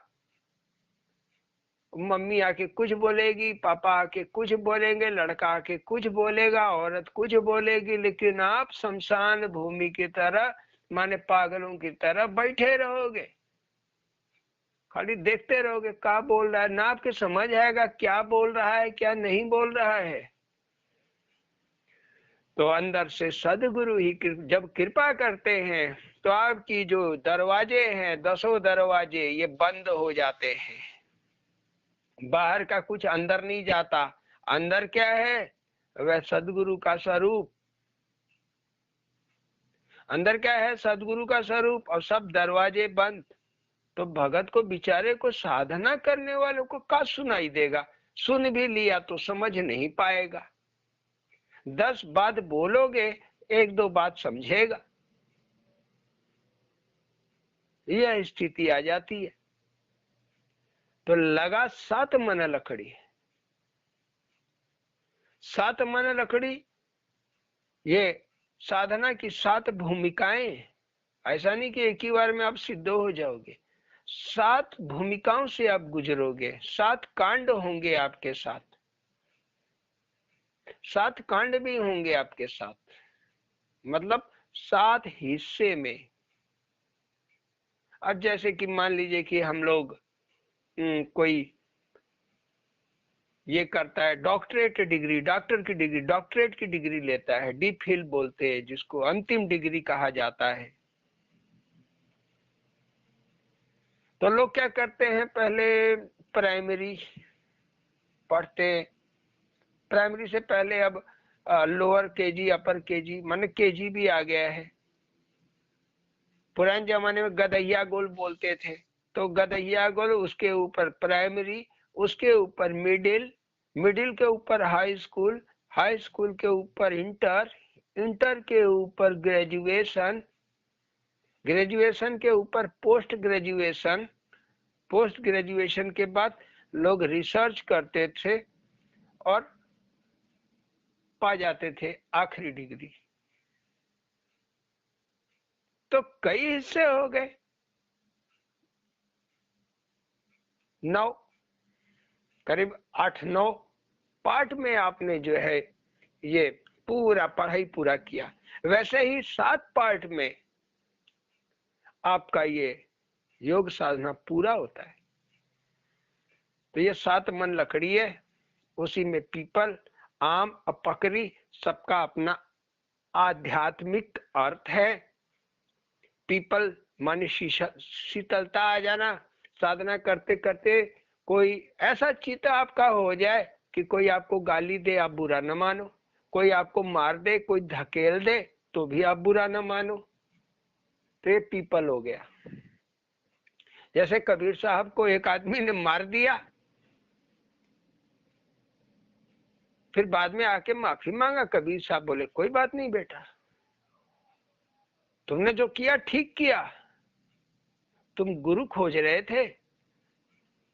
मम्मी आके कुछ बोलेगी, पापा आके कुछ बोलेंगे, लड़का आके कुछ बोलेगा, औरत कुछ बोलेगी, लेकिन आप शमशान भूमि की तरह, माने पागलों की तरह बैठे रहोगे, खाली देखते रहोगे क्या बोल रहा है। ना आपके समझ आएगा क्या बोल रहा है क्या नहीं बोल रहा है। तो अंदर से सदगुरु ही जब कृपा करते हैं तो आपकी जो दरवाजे हैं, 10 दरवाजे, ये बंद हो जाते हैं। बाहर का कुछ अंदर नहीं जाता। अंदर क्या है? वह सदगुरु का स्वरूप। अंदर क्या है? सदगुरु का स्वरूप, और सब दरवाजे बंद। तो भगत को, बेचारे को, साधना करने वालों को क्या सुनाई देगा? सुन भी लिया तो समझ नहीं पाएगा। 10 बात बोलोगे, 1-2 बात समझेगा। यह स्थिति आ जाती है। तो लगा 7 मन लकड़ी। 7 मन लकड़ी, ये साधना की 7 भूमिकाएं। ऐसा नहीं कि एक ही बार में आप सिद्ध हो जाओगे। 7 भूमिकाओं से आप गुजरोगे। 7 कांड होंगे आपके साथ। 7 कांड भी होंगे आपके साथ, मतलब 7 हिस्से में। अब जैसे कि मान लीजिए कि हम लोग कोई ये करता है, डॉक्टरेट डिग्री, डॉक्टर की डिग्री, डॉक्टरेट की डिग्री लेता है, डी फिल बोलते हैं जिसको, अंतिम डिग्री कहा जाता है। तो लोग क्या करते हैं, पहले प्राइमरी पढ़ते, प्राइमरी से पहले अब लोअर केजी, अपर केजी, माने केजी भी आ गया है। पुराने जमाने में गदैया गोल बोलते थे, तो गदैया गोल, उसके ऊपर प्राइमरी, उसके ऊपर मिडिल, मिडिल के ऊपर हाई स्कूल, हाई स्कूल के ऊपर इंटर, इंटर के ऊपर ग्रेजुएशन, ग्रेजुएशन के ऊपर पोस्ट ग्रेजुएशन, पोस्ट ग्रेजुएशन के बाद लोग रिसर्च करते थे और पा जाते थे आखिरी डिग्री। तो कई हिस्से हो गए, 9, करीब 8-9 पार्ट में आपने जो है ये पूरा पढ़ाई पूरा किया। वैसे ही 7 पार्ट में आपका ये योग साधना पूरा होता है। तो ये 7 मन लकड़ी है, उसी में पीपल, आम और पकड़ी, सबका अपना आध्यात्मिक अर्थ है। पीपल माने शीतलता आ जाना। साधना करते करते कोई ऐसा चित्त आपका हो जाए कि कोई आपको गाली दे आप बुरा न मानो, कोई आपको मार दे, कोई धकेल दे तो भी आप बुरा न मानो। तो ये पीपल हो गया। जैसे कबीर साहब को एक आदमी ने मार दिया, फिर बाद में आके माफी मांगा, कबीर साहब बोले कोई बात नहीं बेटा, तुमने जो किया ठीक किया, तुम गुरु खोज रहे थे,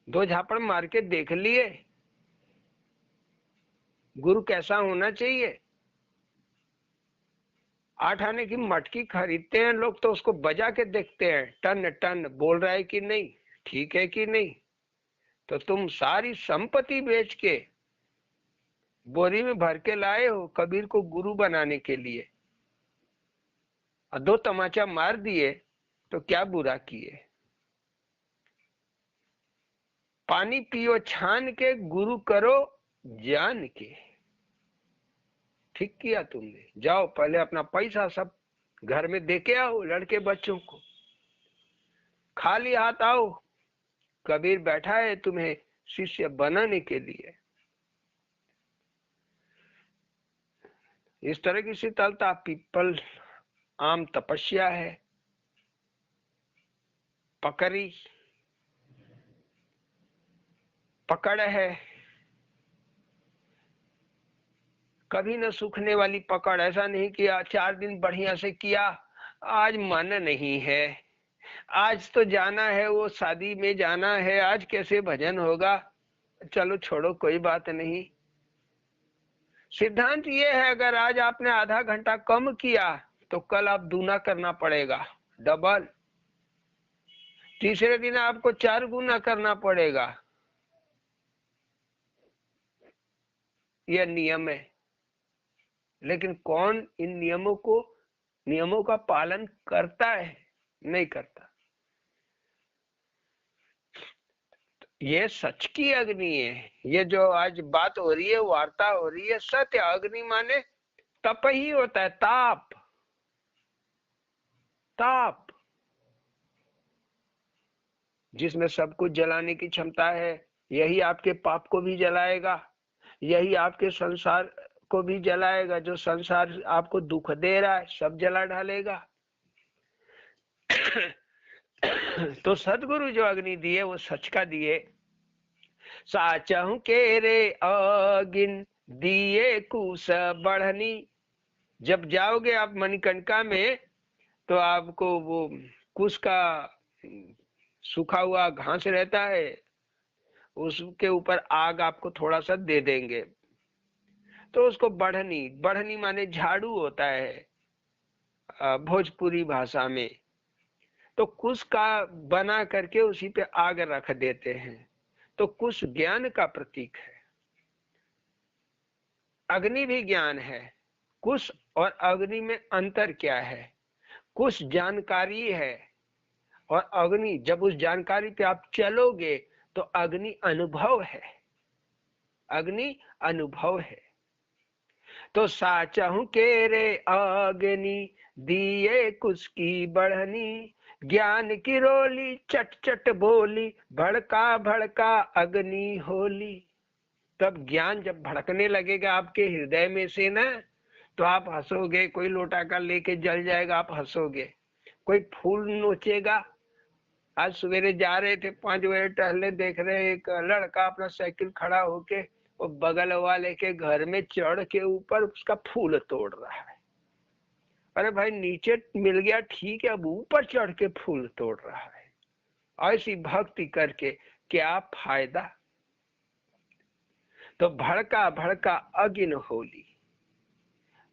2 झापड़ मार के देख लिए गुरु कैसा होना चाहिए। 8 आने की मटकी खरीदते हैं लोग तो उसको बजा के देखते हैं, टन टन बोल रहा है कि नहीं, ठीक है कि नहीं। तो तुम सारी संपत्ति बेच के बोरी में भर के लाए हो कबीर को गुरु बनाने के लिए, और 2 तमाचा मार दिए तो क्या बुरा किए। पानी पियो छान के, गुरु करो जान के। ठीक किया तुमने। जाओ पहले अपना पैसा सब घर में दे के आओ, लड़के बच्चों को, खाली हाथ आओ, कबीर बैठा है तुम्हें शिष्य बनाने के लिए। इस तरह की शीतलता पीपल आम तपस्या है, पकड़ी पकड़ है, कभी न सूखने वाली पकड़। ऐसा नहीं किया 4 दिन बढ़िया से किया, आज मन नहीं है, आज तो जाना है, वो शादी में जाना है, आज कैसे भजन होगा, चलो छोड़ो कोई बात नहीं। सिद्धांत ये है, अगर आज आपने आधा घंटा कम किया तो कल आप दूना करना पड़ेगा, डबल। तीसरे दिन आपको 4 गुना करना पड़ेगा। यह नियम है। लेकिन कौन इन नियमों का पालन करता है? नहीं करता। ये सच की अग्नि है। ये जो आज बात हो रही है, वार्ता हो रही है, सत्य। अग्नि माने तप ही होता है, ताप, ताप, जिसमें सब कुछ जलाने की क्षमता है। यही आपके पाप को भी जलाएगा, यही आपके संसार को भी जलाएगा। जो संसार आपको दुख दे रहा है सब जला डालेगा। तो सदगुरु जो अग्नि दिए वो सच का दिए। साचहु के रे अगिन दिए कुश बढ़नी। जब जाओगे आप मणिकर्णिका में तो आपको वो कुश का सूखा हुआ घास रहता है, उसके ऊपर आग आपको थोड़ा सा दे देंगे, तो उसको बढ़नी, बढ़नी माने झाड़ू होता है भोजपुरी भाषा में। तो कुश का बना करके उसी पे आग रख देते हैं। तो कुश ज्ञान का प्रतीक है, अग्नि भी ज्ञान है। कुश और अग्नि में अंतर क्या है? कुश जानकारी है और अग्नि, जब उस जानकारी पे आप चलोगे तो अग्नि अनुभव है, अग्नि अनुभव है। तो साचहु के रे अग्नि दिए कुश की बढ़नी। ज्ञान की रोली चट चट बोली, भड़का भड़का अग्नि होली। तब ज्ञान जब भड़कने लगेगा आपके हृदय में से ना, तो आप हंसोगे। कोई लोटा का लेके जल जाएगा, आप हंसोगे। कोई फूल नोचेगा। आज सवेरे जा रहे थे 5 बजे टहलने, देख रहे एक लड़का अपना साइकिल खड़ा होके वो बगल वाले के घर में चढ़ के ऊपर उसका फूल तोड़ रहा है। अरे भाई, नीचे मिल गया ठीक है, अब ऊपर चढ़ के फूल तोड़ रहा है। ऐसी भक्ति करके क्या फायदा? तो भड़का भड़का अगिन होली।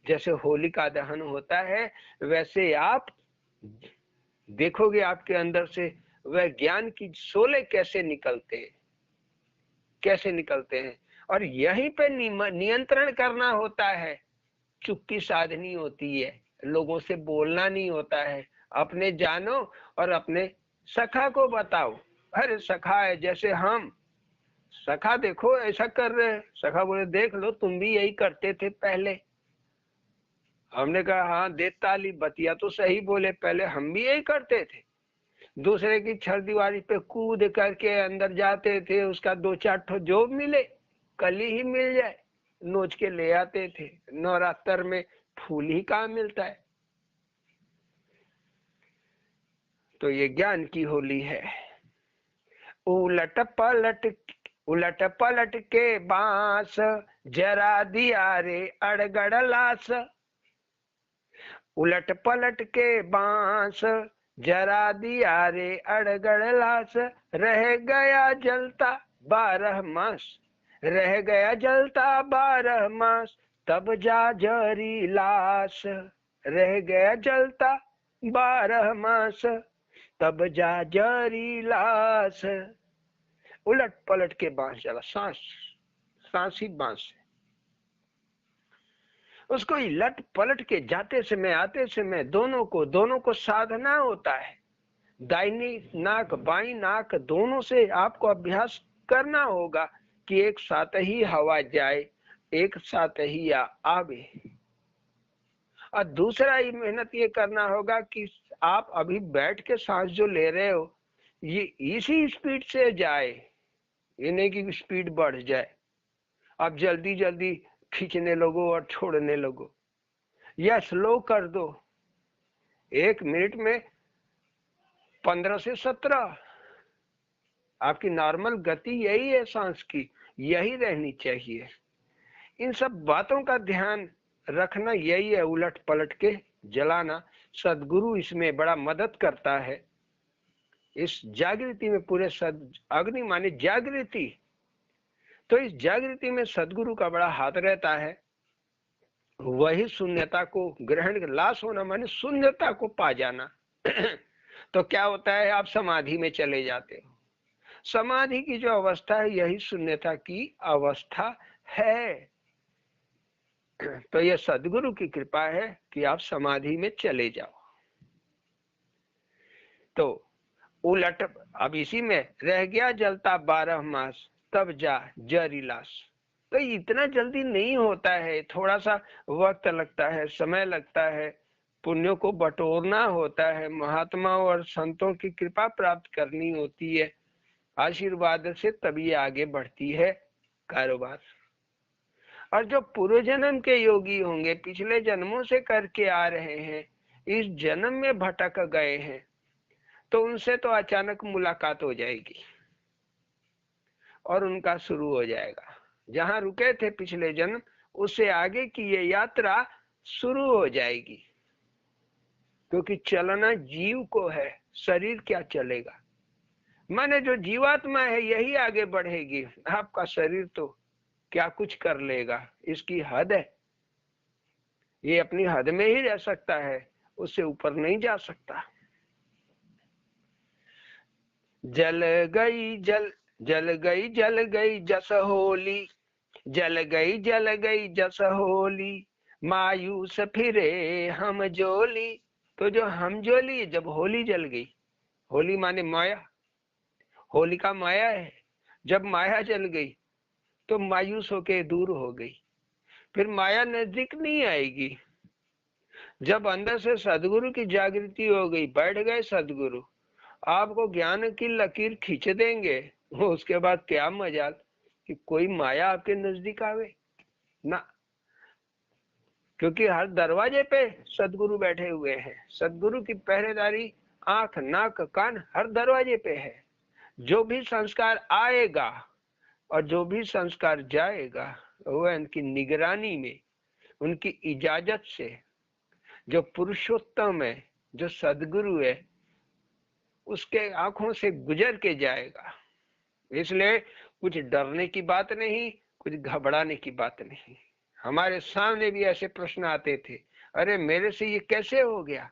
जैसे होली का दहन होता है, वैसे आप देखोगे आपके अंदर से वह ज्ञान की शोले कैसे निकलते हैं, कैसे निकलते हैं। और यहीं पे नियंत्रण करना होता है। चुप्पी साधनी होती है, लोगों से बोलना नहीं होता है। अपने जानो और अपने सखा को बताओ। अरे सखा है, जैसे हम सखा देखो ऐसा कर रहे हैं, सखा बोले देख लो तुम भी यही करते थे पहले। हमने कहा हाँ दे ताली, बतिया तो सही बोले, पहले हम भी यही करते थे। दूसरे की छर दीवारी पे कूद करके अंदर जाते थे, उसका 2-4 ठो जो मिले, कली ही मिल जाए, नोच के ले आते थे। नवरात्र में फूल ही कहाँ मिलता है। तो ये ज्ञान की होली है। उलट पलट के बांस जरा दिया रे अड़गड़ लाश। उलट पलट के बांस जरा दिया रे अड़गड़ लाश। रह गया जलता 12 मास, रह गया जलता 12 मास, तब जा जरी लाश। रह गया जलता 12 मास, तब जा जरी लाश। उलट पलट के बांस जला, सांस, सांस ही बांस है। उसको लट पलट के जाते समय आते समय दोनों को साधना होता है। दाहिनी नाक बाई नाक दोनों से आपको अभ्यास करना होगा कि एक साथ ही हवा जाए, एक साथ ही आवे। और दूसरा ही मेहनत ये करना होगा कि आप अभी बैठ के सांस जो ले रहे हो ये इसी स्पीड से जाए, ये नहीं कि स्पीड बढ़ जाए, आप जल्दी जल्दी खींचने लगो और छोड़ने लगो। या स्लो कर दो, 1 मिनट में 15 से 17। आपकी नॉर्मल गति यही है, सांस की यही रहनी चाहिए। इन सब बातों का ध्यान रखना यही है, उलट पलट के जलाना। सदगुरु इसमें बड़ा मदद करता है, इस जागृति में। पूरे अग्नि माने जागृति, तो इस जागृति में सदगुरु का बड़ा हाथ रहता है। वही शून्यता को ग्रहण, लाश होना माने शून्यता को पा जाना। तो क्या होता है, आप समाधि में चले जाते हो। समाधि की जो अवस्था है यही शून्यता की अवस्था है। तो यह सदगुरु की कृपा है कि आप समाधि में चले जाओ। तो उलट अब इसी में रह गया जलता 12 मास, तब जा जरी लाश। तो इतना जल्दी नहीं होता है, थोड़ा सा वक्त लगता है, समय लगता है, पुण्यों को बटोरना होता है, महात्माओं और संतों की कृपा प्राप्त करनी होती है, आशीर्वाद से तभी आगे बढ़ती है कारोबार। और जो पूर्व जन्म के योगी होंगे, पिछले जन्मों से करके आ रहे हैं, इस जन्म में भटक गए हैं, तो उनसे तो अचानक मुलाकात हो जाएगी और उनका शुरू हो जाएगा। जहां रुके थे पिछले जन्म, उससे आगे की ये यात्रा शुरू हो जाएगी। क्योंकि चलना जीव को है, शरीर क्या चलेगा। माने जो जीवात्मा है यही आगे बढ़ेगी, आपका शरीर तो क्या कुछ कर लेगा, इसकी हद है। ये अपनी हद में ही रह सकता है, उससे ऊपर नहीं जा सकता। जल गई जल गई जस होली, जल गई जस होली, मायूस फिरे हम जोली। तो जो हम जोली, जब होली जल गई, होली माने माया, होली का माया है। जब माया जल गई तो मायूस होके दूर हो गई, फिर माया नजदीक नहीं आएगी। जब अंदर से सदगुरु की जागृति हो गई, बैठ गए सदगुरु, आपको ज्ञान की लकीर खींच देंगे। उसके बाद क्या मजाल कि कोई माया आपके नजदीक आवे ना, क्योंकि हर दरवाजे पे सदगुरु बैठे हुए हैं। सदगुरु की पहरेदारी आंख नाक कान हर दरवाजे पे है। जो भी संस्कार आएगा और जो भी संस्कार जाएगा, वह उनकी निगरानी में, उनकी इजाजत से, जो पुरुषोत्तम है, जो सदगुरु है, उसके आंखों से गुजर के जाएगा। इसलिए कुछ डरने की बात नहीं, कुछ घबराने की बात नहीं। हमारे सामने भी ऐसे प्रश्न आते थे, अरे मेरे से ये कैसे हो गया,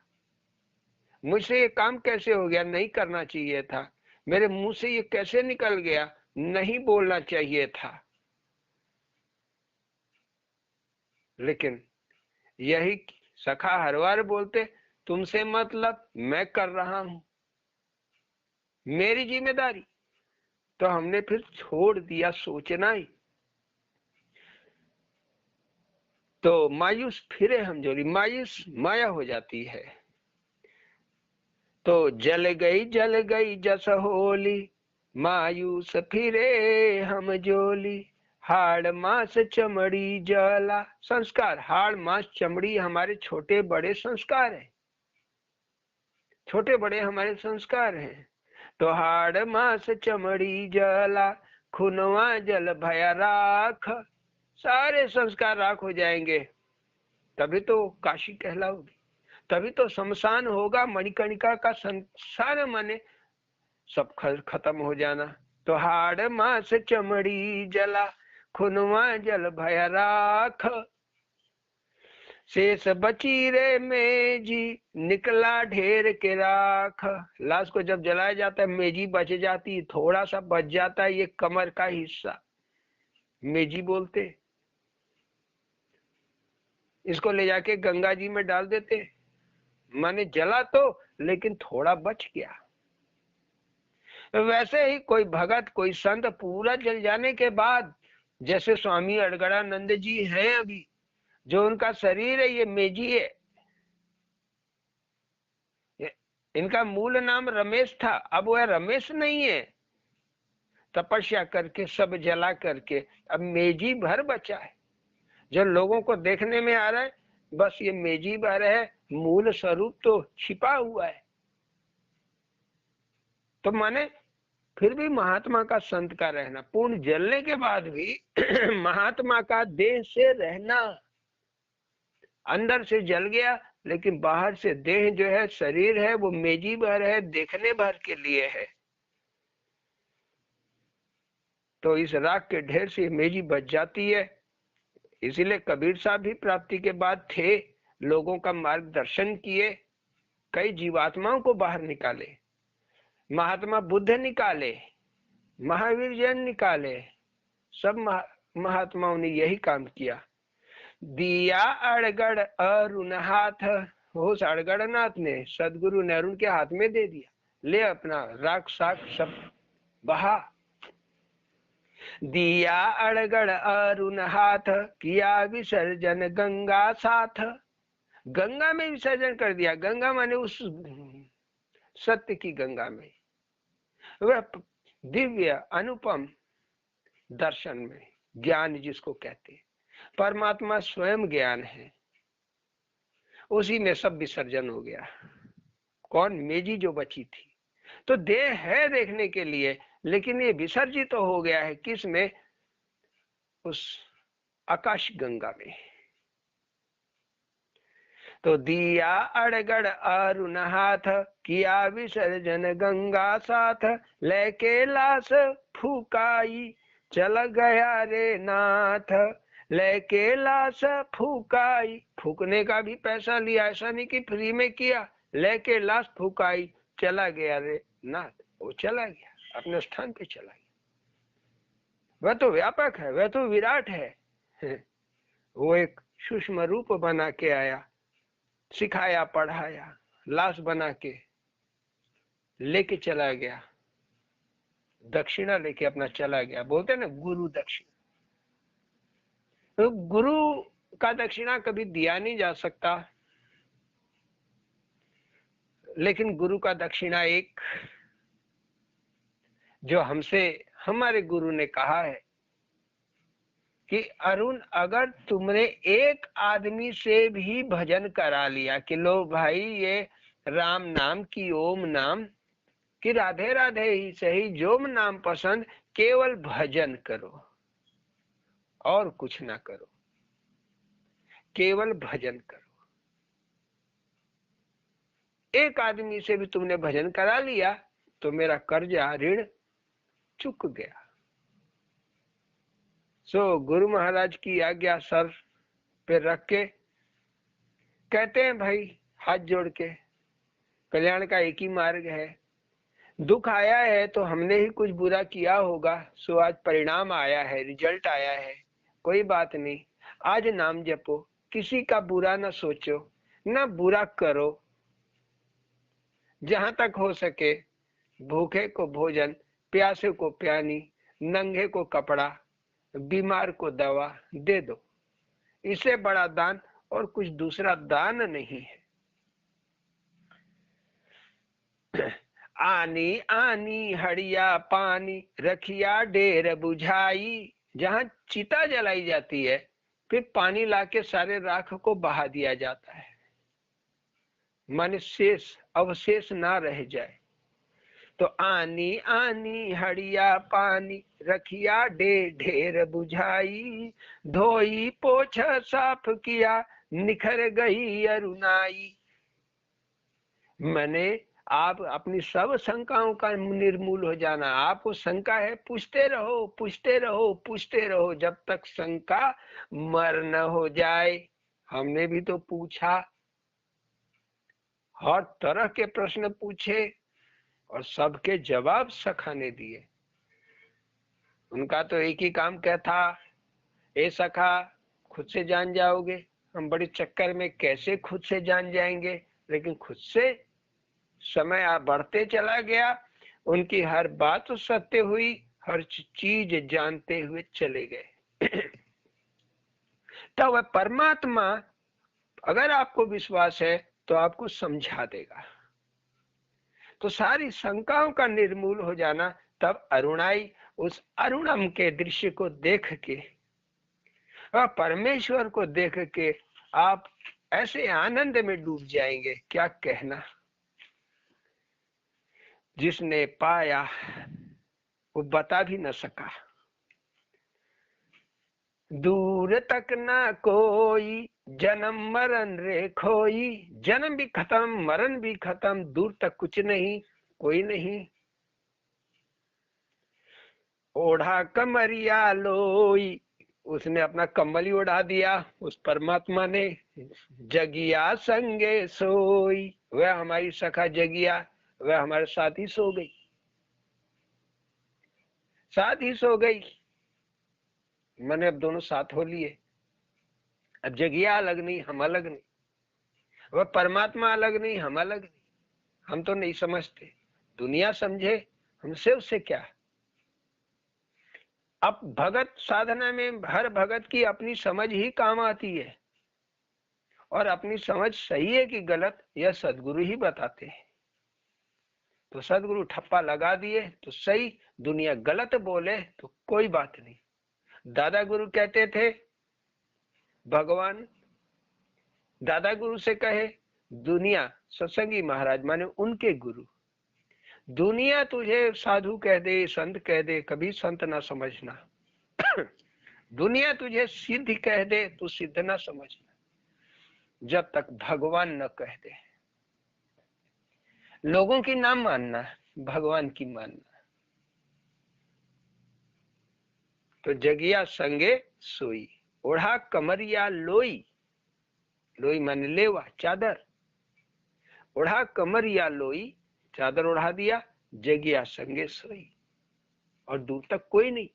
मुझसे ये काम कैसे हो गया, नहीं करना चाहिए था, मेरे मुंह से ये कैसे निकल गया, नहीं बोलना चाहिए था। लेकिन यही सखा हर बार बोलते, तुमसे मतलब मैं कर रहा हूं, मेरी जिम्मेदारी। तो हमने फिर छोड़ दिया सोचना ही। तो मायूस फिरे हम जोली, मायूस माया हो जाती है। तो जल गई जस होली, मायूस फिरे हम जोली, हाड़ मास चमड़ी जला। संस्कार, हाड़ मास चमड़ी हमारे छोटे बड़े संस्कार हैं, छोटे बड़े हमारे संस्कार हैं। तो हाड़ मास चमड़ी जला, खुनवा जल भया राख। सारे संस्कार राख हो जाएंगे, तभी तो काशी कहलाओगी, तभी तो शमशान होगा। मणिकर्णिका का संसार माने सब खत्म हो जाना। तो हाड़ मास चमड़ी जला, खुनवा जल भया राख, शेष बची रे मेजी, निकला ढेर के राख। लाश को जब जलाया जाता है, मेजी बच जाती, थोड़ा सा बच जाता है, ये कमर का हिस्सा मेजी बोलते। इसको ले जाके गंगा जी में डाल देते, माने जला तो लेकिन थोड़ा बच गया। वैसे ही कोई भगत, कोई संत पूरा जल जाने के बाद, जैसे स्वामी अड़गड़ानंद जी हैं अभी, जो उनका शरीर है ये मेजी है। इनका मूल नाम रमेश था, अब वह रमेश नहीं है। तपस्या करके सब जला करके अब मेजी भर बचा है, जो लोगों को देखने में आ रहा है बस ये मेजी भर है, मूल स्वरूप तो छिपा हुआ है। तो माने फिर भी महात्मा का, संत का रहना, पूर्ण जलने के बाद भी महात्मा का देह से रहना, अंदर से जल गया लेकिन बाहर से देह जो है, शरीर है, वो मेजी भर है, देखने भर के लिए है। तो इस राख के ढेर से मेजी बच जाती है। इसीलिए कबीर साहब भी प्राप्ति के बाद थे, लोगों का मार्गदर्शन किए, कई जीवात्माओं को बाहर निकाले, महात्मा बुद्ध निकाले, महावीर जैन निकाले, सब महात्माओं ने यही काम किया। दिया अड़गड़ अरुण हाथ, उस अड़गड़नाथ ने, सदगुरु ने अरुण के हाथ में दे दिया, ले अपना राख साख सब बहा। दिया अड़गड़ अरुण हाथ, किया विसर्जन गंगा साथ, गंगा में विसर्जन कर दिया। गंगा माने उस सत्य की गंगा में, वह दिव्य अनुपम दर्शन में, ज्ञान जिसको कहते हैं, परमात्मा स्वयं ज्ञान है, उसी में सब विसर्जन हो गया। कौन? मेजी जो बची थी। तो देह है देखने के लिए, लेकिन ये विसर्जित तो हो गया है किस में? उस आकाश गंगा में। तो दिया अड़गड़ अरुण हाथ, किया विसर्जन गंगा साथ, लेके लाश फूकाई चल गया रे नाथ, लेके लाश फूकाई, फूकने का भी पैसा लिया, ऐसा नहीं कि फ्री में किया, लेके लाश फूकाई चला गया रे नाथ, वो चला गया, अपने स्थान पे चला गया। वह तो व्यापक है, वह तो विराट है, वो एक सूक्ष्म रूप बना के आया, सिखाया पढ़ाया, लाश बना के लेके चला गया, दक्षिणा लेके अपना चला गया। बोलते ना गुरु दक्षिणा, तो गुरु का दक्षिणा कभी दिया नहीं जा सकता, लेकिन गुरु का दक्षिणा एक, जो हमसे हमारे गुरु ने कहा है कि अरुण, अगर तुमने एक आदमी से भी भजन करा लिया कि लो भाई ये राम नाम की ओम नाम कि राधे राधे ही सही, जो नाम पसंद, केवल भजन करो और कुछ ना करो, केवल भजन करो। एक आदमी से भी तुमने भजन करा लिया तो मेरा कर्जा ऋण चुक गया। सो गुरु महाराज की आज्ञा सर पे रख के कहते हैं भाई, हाथ जोड़ के, कल्याण का एक ही मार्ग है। दुख आया है तो हमने ही कुछ बुरा किया होगा, सो आज परिणाम आया है, रिजल्ट आया है, कोई बात नहीं, आज नाम जपो, किसी का बुरा ना सोचो, ना बुरा करो, जहां तक हो सके भूखे को भोजन, प्यासे को पानी, नंगे को कपड़ा, बीमार को दवा दे दो, इससे बड़ा दान और कुछ दूसरा दान नहीं है। आनी आनी हड़िया पानी, रखिया डेर बुझाई, जहां चिता जलाई जाती है फिर पानी लाके सारे राख को बहा दिया जाता है, माने शेष अवशेष ना रह जाए। तो आनी आनी हड़िया पानी, रखिया ढेर बुझाई, धोई पोछ साफ किया, निखर गई अरुणाई। मैंने आप अपनी सब शंकाओं का निर्मूल हो जाना। आपको शंका है, पूछते रहो पूछते रहो पूछते रहो, जब तक शंका मर न हो जाए। हमने भी तो पूछा, हर तरह के प्रश्न पूछे और सबके जवाब सखा ने दिए। उनका तो एक ही काम क्या था, ए सखा खुद से जान जाओगे। हम बड़े चक्कर में कैसे खुद से जान जाएंगे, लेकिन खुद से समय बढ़ते चला गया, उनकी हर बात सत्य हुई, हर चीज जानते हुए चले गए। तो वह परमात्मा, अगर आपको विश्वास है तो आपको समझा देगा। तो सारी शंकाओं का निर्मूल हो जाना, तब अरुणाई, उस अरुणम के दृश्य को देख के और परमेश्वर को देख के आप ऐसे आनंद में डूब जाएंगे, क्या कहना। जिसने पाया वो बता भी न सका। दूर तक ना कोई जन्म मरण रे खोई, जन्म भी खत्म मरण भी खत्म, दूर तक कुछ नहीं कोई नहीं। ओढ़ा कमरिया लोई, उसने अपना कम्बल ही उड़ा दिया उस परमात्मा ने। जगिया संगे सोई, वह हमारी सखा जगिया, वह हमारे साथ ही सो गई, साथ ही सो गई। मैंने अब दोनों साथ हो लिए। अब जगिया अलग नहीं, हम अलग नहीं, वह परमात्मा अलग नहीं, हम अलग नहीं। हम तो नहीं समझते, दुनिया समझे, हमसे उससे क्या। अब भगत साधना में हर भगत की अपनी समझ ही काम आती है, और अपनी समझ सही है कि गलत यह सदगुरु ही बताते हैं। तो सदगुरु ठप्पा लगा दिए तो सही, दुनिया गलत बोले तो कोई बात नहीं। दादा गुरु कहते थे, भगवान दादा गुरु से कहे, दुनिया सत्संगी महाराज माने उनके गुरु, दुनिया तुझे साधु कह दे संत कह दे, कभी संत ना समझना। दुनिया तुझे सिद्ध कह दे तो सिद्ध ना समझना, जब तक भगवान न कह दे। लोगों की ना मानना, भगवान की मानना। तो जगिया संगे सोई, ओढ़ा कमरिया लोई, लोई माने लेवा चादर, ओढ़ा कमरिया लोई, चादर ओढ़ा दिया, जगिया संगे सोई, और दूर तक कोई नहीं।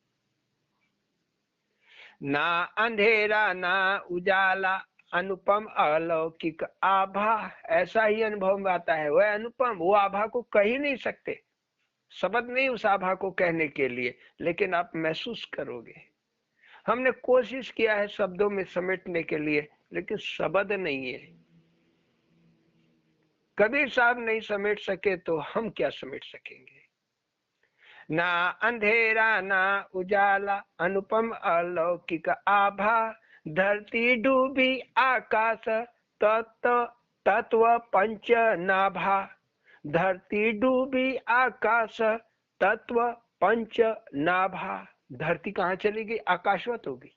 ना अंधेरा ना उजाला, अनुपम अलौकिक आभा, ऐसा ही अनुभव में आता है। वह अनुपम, वो आभा को कह ही नहीं सकते, शब्द नहीं उस आभा को कहने के लिए, लेकिन आप महसूस करोगे। हमने कोशिश किया है शब्दों में समेटने के लिए, लेकिन शब्द नहीं है। कबीर साहब नहीं समेट सके तो हम क्या समेट सकेंगे। ना अंधेरा ना उजाला, अनुपम अलौकिक आभा, धरती डूबी आकाश तत्व पंच नाभा, धरती डूबी आकाश तत्व पंच नाभा। धरती कहाँ चली गई, आकाशवत हो गई।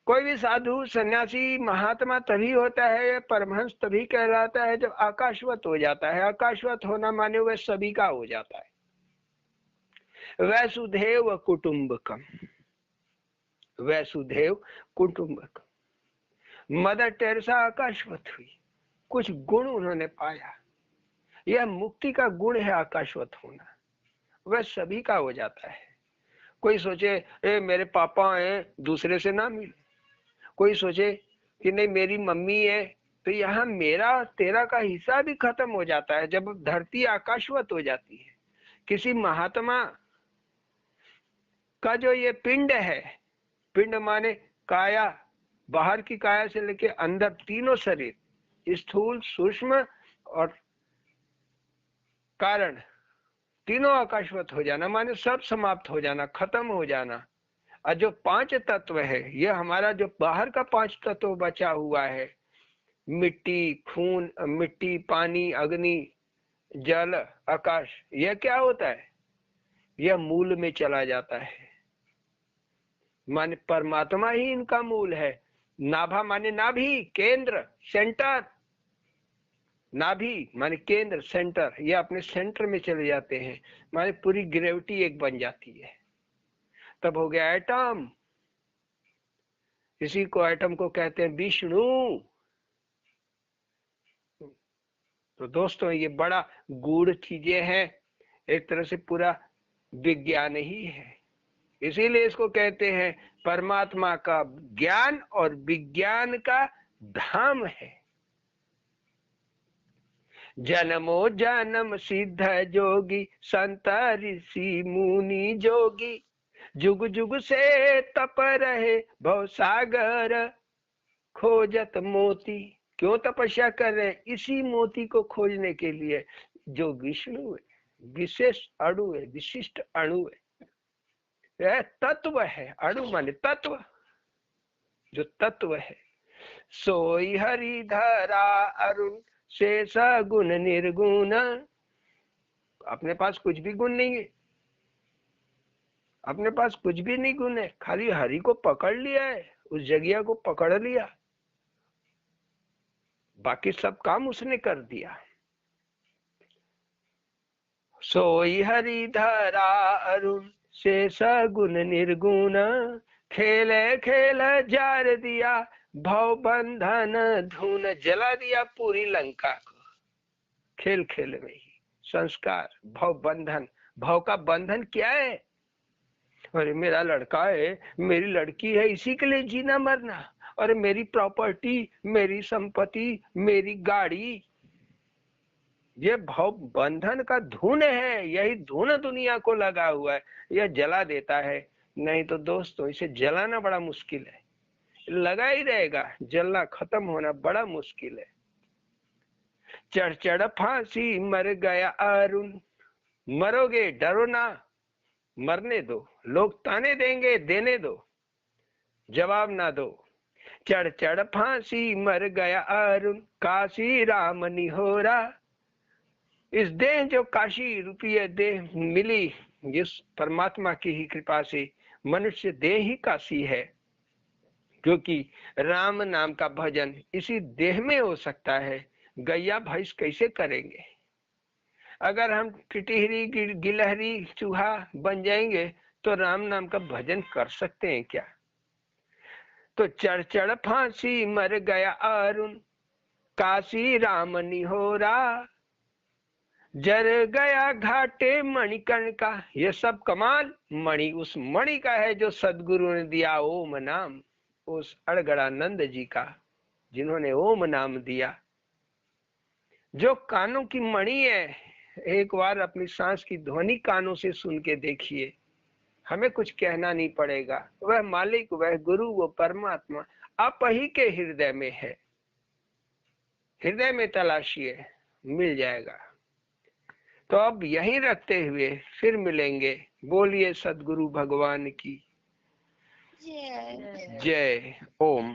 कोई भी साधु सन्यासी महात्मा तभी होता है, परमहंस तभी कहलाता है जब आकाशवत हो जाता है। आकाशवत होना माने वह सभी का हो जाता है। वैसुदेव कुटुंबकम, वैसुदेव कुटुंबकम। मदर टेरेसा आकाशवत हुई, कुछ गुण उन्होंने पाया। यह मुक्ति का गुण है आकाशवत होना, वह सभी का हो जाता है। कोई सोचे मेरे पापा हैं, दूसरे से ना मिले। कोई सोचे कि नहीं मेरी मम्मी है, तो यहाँ मेरा तेरा का हिस्सा भी खत्म हो जाता है जब धरती आकाशवत हो जाती है। किसी महात्मा का जो ये पिंड है, पिंड माने काया, बाहर की काया से लेके अंदर तीनों शरीर, स्थूल सूक्ष्म और कारण, तीनों आकाशवत हो जाना माने सब समाप्त हो जाना, खत्म हो जाना। और जो पांच तत्व है, ये हमारा जो बाहर का पांच तत्व बचा हुआ है, मिट्टी खून, मिट्टी पानी अग्नि जल आकाश, यह क्या होता है, यह मूल में चला जाता है। माने परमात्मा ही इनका मूल है। नाभा माने नाभि, केंद्र, सेंटर। नाभि माने केंद्र, सेंटर, ये अपने सेंटर में चले जाते हैं, माने पूरी ग्रेविटी एक बन जाती है। तब हो गया एटम। इसी को एटम को कहते हैं विष्णु। तो दोस्तों ये बड़ा गूढ़ चीजें हैं, एक तरह से पूरा विज्ञान ही है। इसीलिए इसको कहते हैं परमात्मा का ज्ञान और विज्ञान का धाम है। जन्मो जन्म सिद्ध जोगी, संत ऋषि मुनि जोगी, जुग जुग से तप रहे भव सागर खोजत मोती। क्यों तपस्या कर रहे हैं, इसी मोती को खोजने के लिए, जो विष्णु है, विशेष अणु है, विशिष्ट अणु है, यह तत्व है। अणु माने तत्व, जो तत्व है। सोई हरि धरा अरुण शेष गुण निर्गुण। अपने पास कुछ भी गुण नहीं है, अपने पास कुछ भी नहीं गुण है, खाली हरि को पकड़ लिया है, उस जगह को पकड़ लिया, बाकी सब काम उसने कर दिया। सोई हरि धरा अरुण शेष गुण निर्गुण, खेले खेल जार दिया भव बंधन धून। जला दिया पूरी लंका को खेल खेल में ही। संस्कार, भव बंधन। भव का बंधन क्या है? अरे मेरा लड़का है, मेरी लड़की है, इसी के लिए जीना मरना। अरे मेरी प्रॉपर्टी, मेरी संपत्ति, मेरी गाड़ी, ये भव बंधन का धुन है। यही धुन दुनिया को लगा हुआ है, यह जला देता है। नहीं तो दोस्तों इसे जलाना बड़ा मुश्किल है, लगा ही रहेगा, जलना खत्म होना बड़ा मुश्किल है। चढ़ चढ़ फांसी मर गया अरुण। मरोगे डरो ना, मरने दो, लोग ताने देंगे देने दो, जवाब ना दो। चढ़ चढ़ फांसी मर गया अरुण, काशी राम निहोरा। इस देह जो काशी रूपीय देह मिली, जिस परमात्मा की ही कृपा से मनुष्य देह ही काशी है, क्योंकि राम नाम का भजन इसी देह में हो सकता है। गैया भैंस कैसे करेंगे? अगर हम टिटहरी गिलहरी चूहा बन जाएंगे तो राम नाम का भजन कर सकते हैं क्या? तो चढ़ चढ़ फांसी मर गया अरुण, काशी राम निहोरा। जर गया घाटे मणिकर्ण का। ये सब कमाल मणि उस मणि का है जो सदगुरु ने दिया, ओम नाम, उस अड़गड़ानंद जी का, जिन्होंने ओम नाम दिया, जो कानों की मणि है। एक बार अपनी सांस की ध्वनि कानों से सुन के देखिए, हमें कुछ कहना नहीं पड़ेगा। वह मालिक, वह गुरु, वो परमात्मा आप ही के हृदय में है। हृदय में तलाशिए, मिल जाएगा। तो अब यहीं रखते हुए फिर मिलेंगे। बोलिए सदगुरु भगवान की जय। ओम।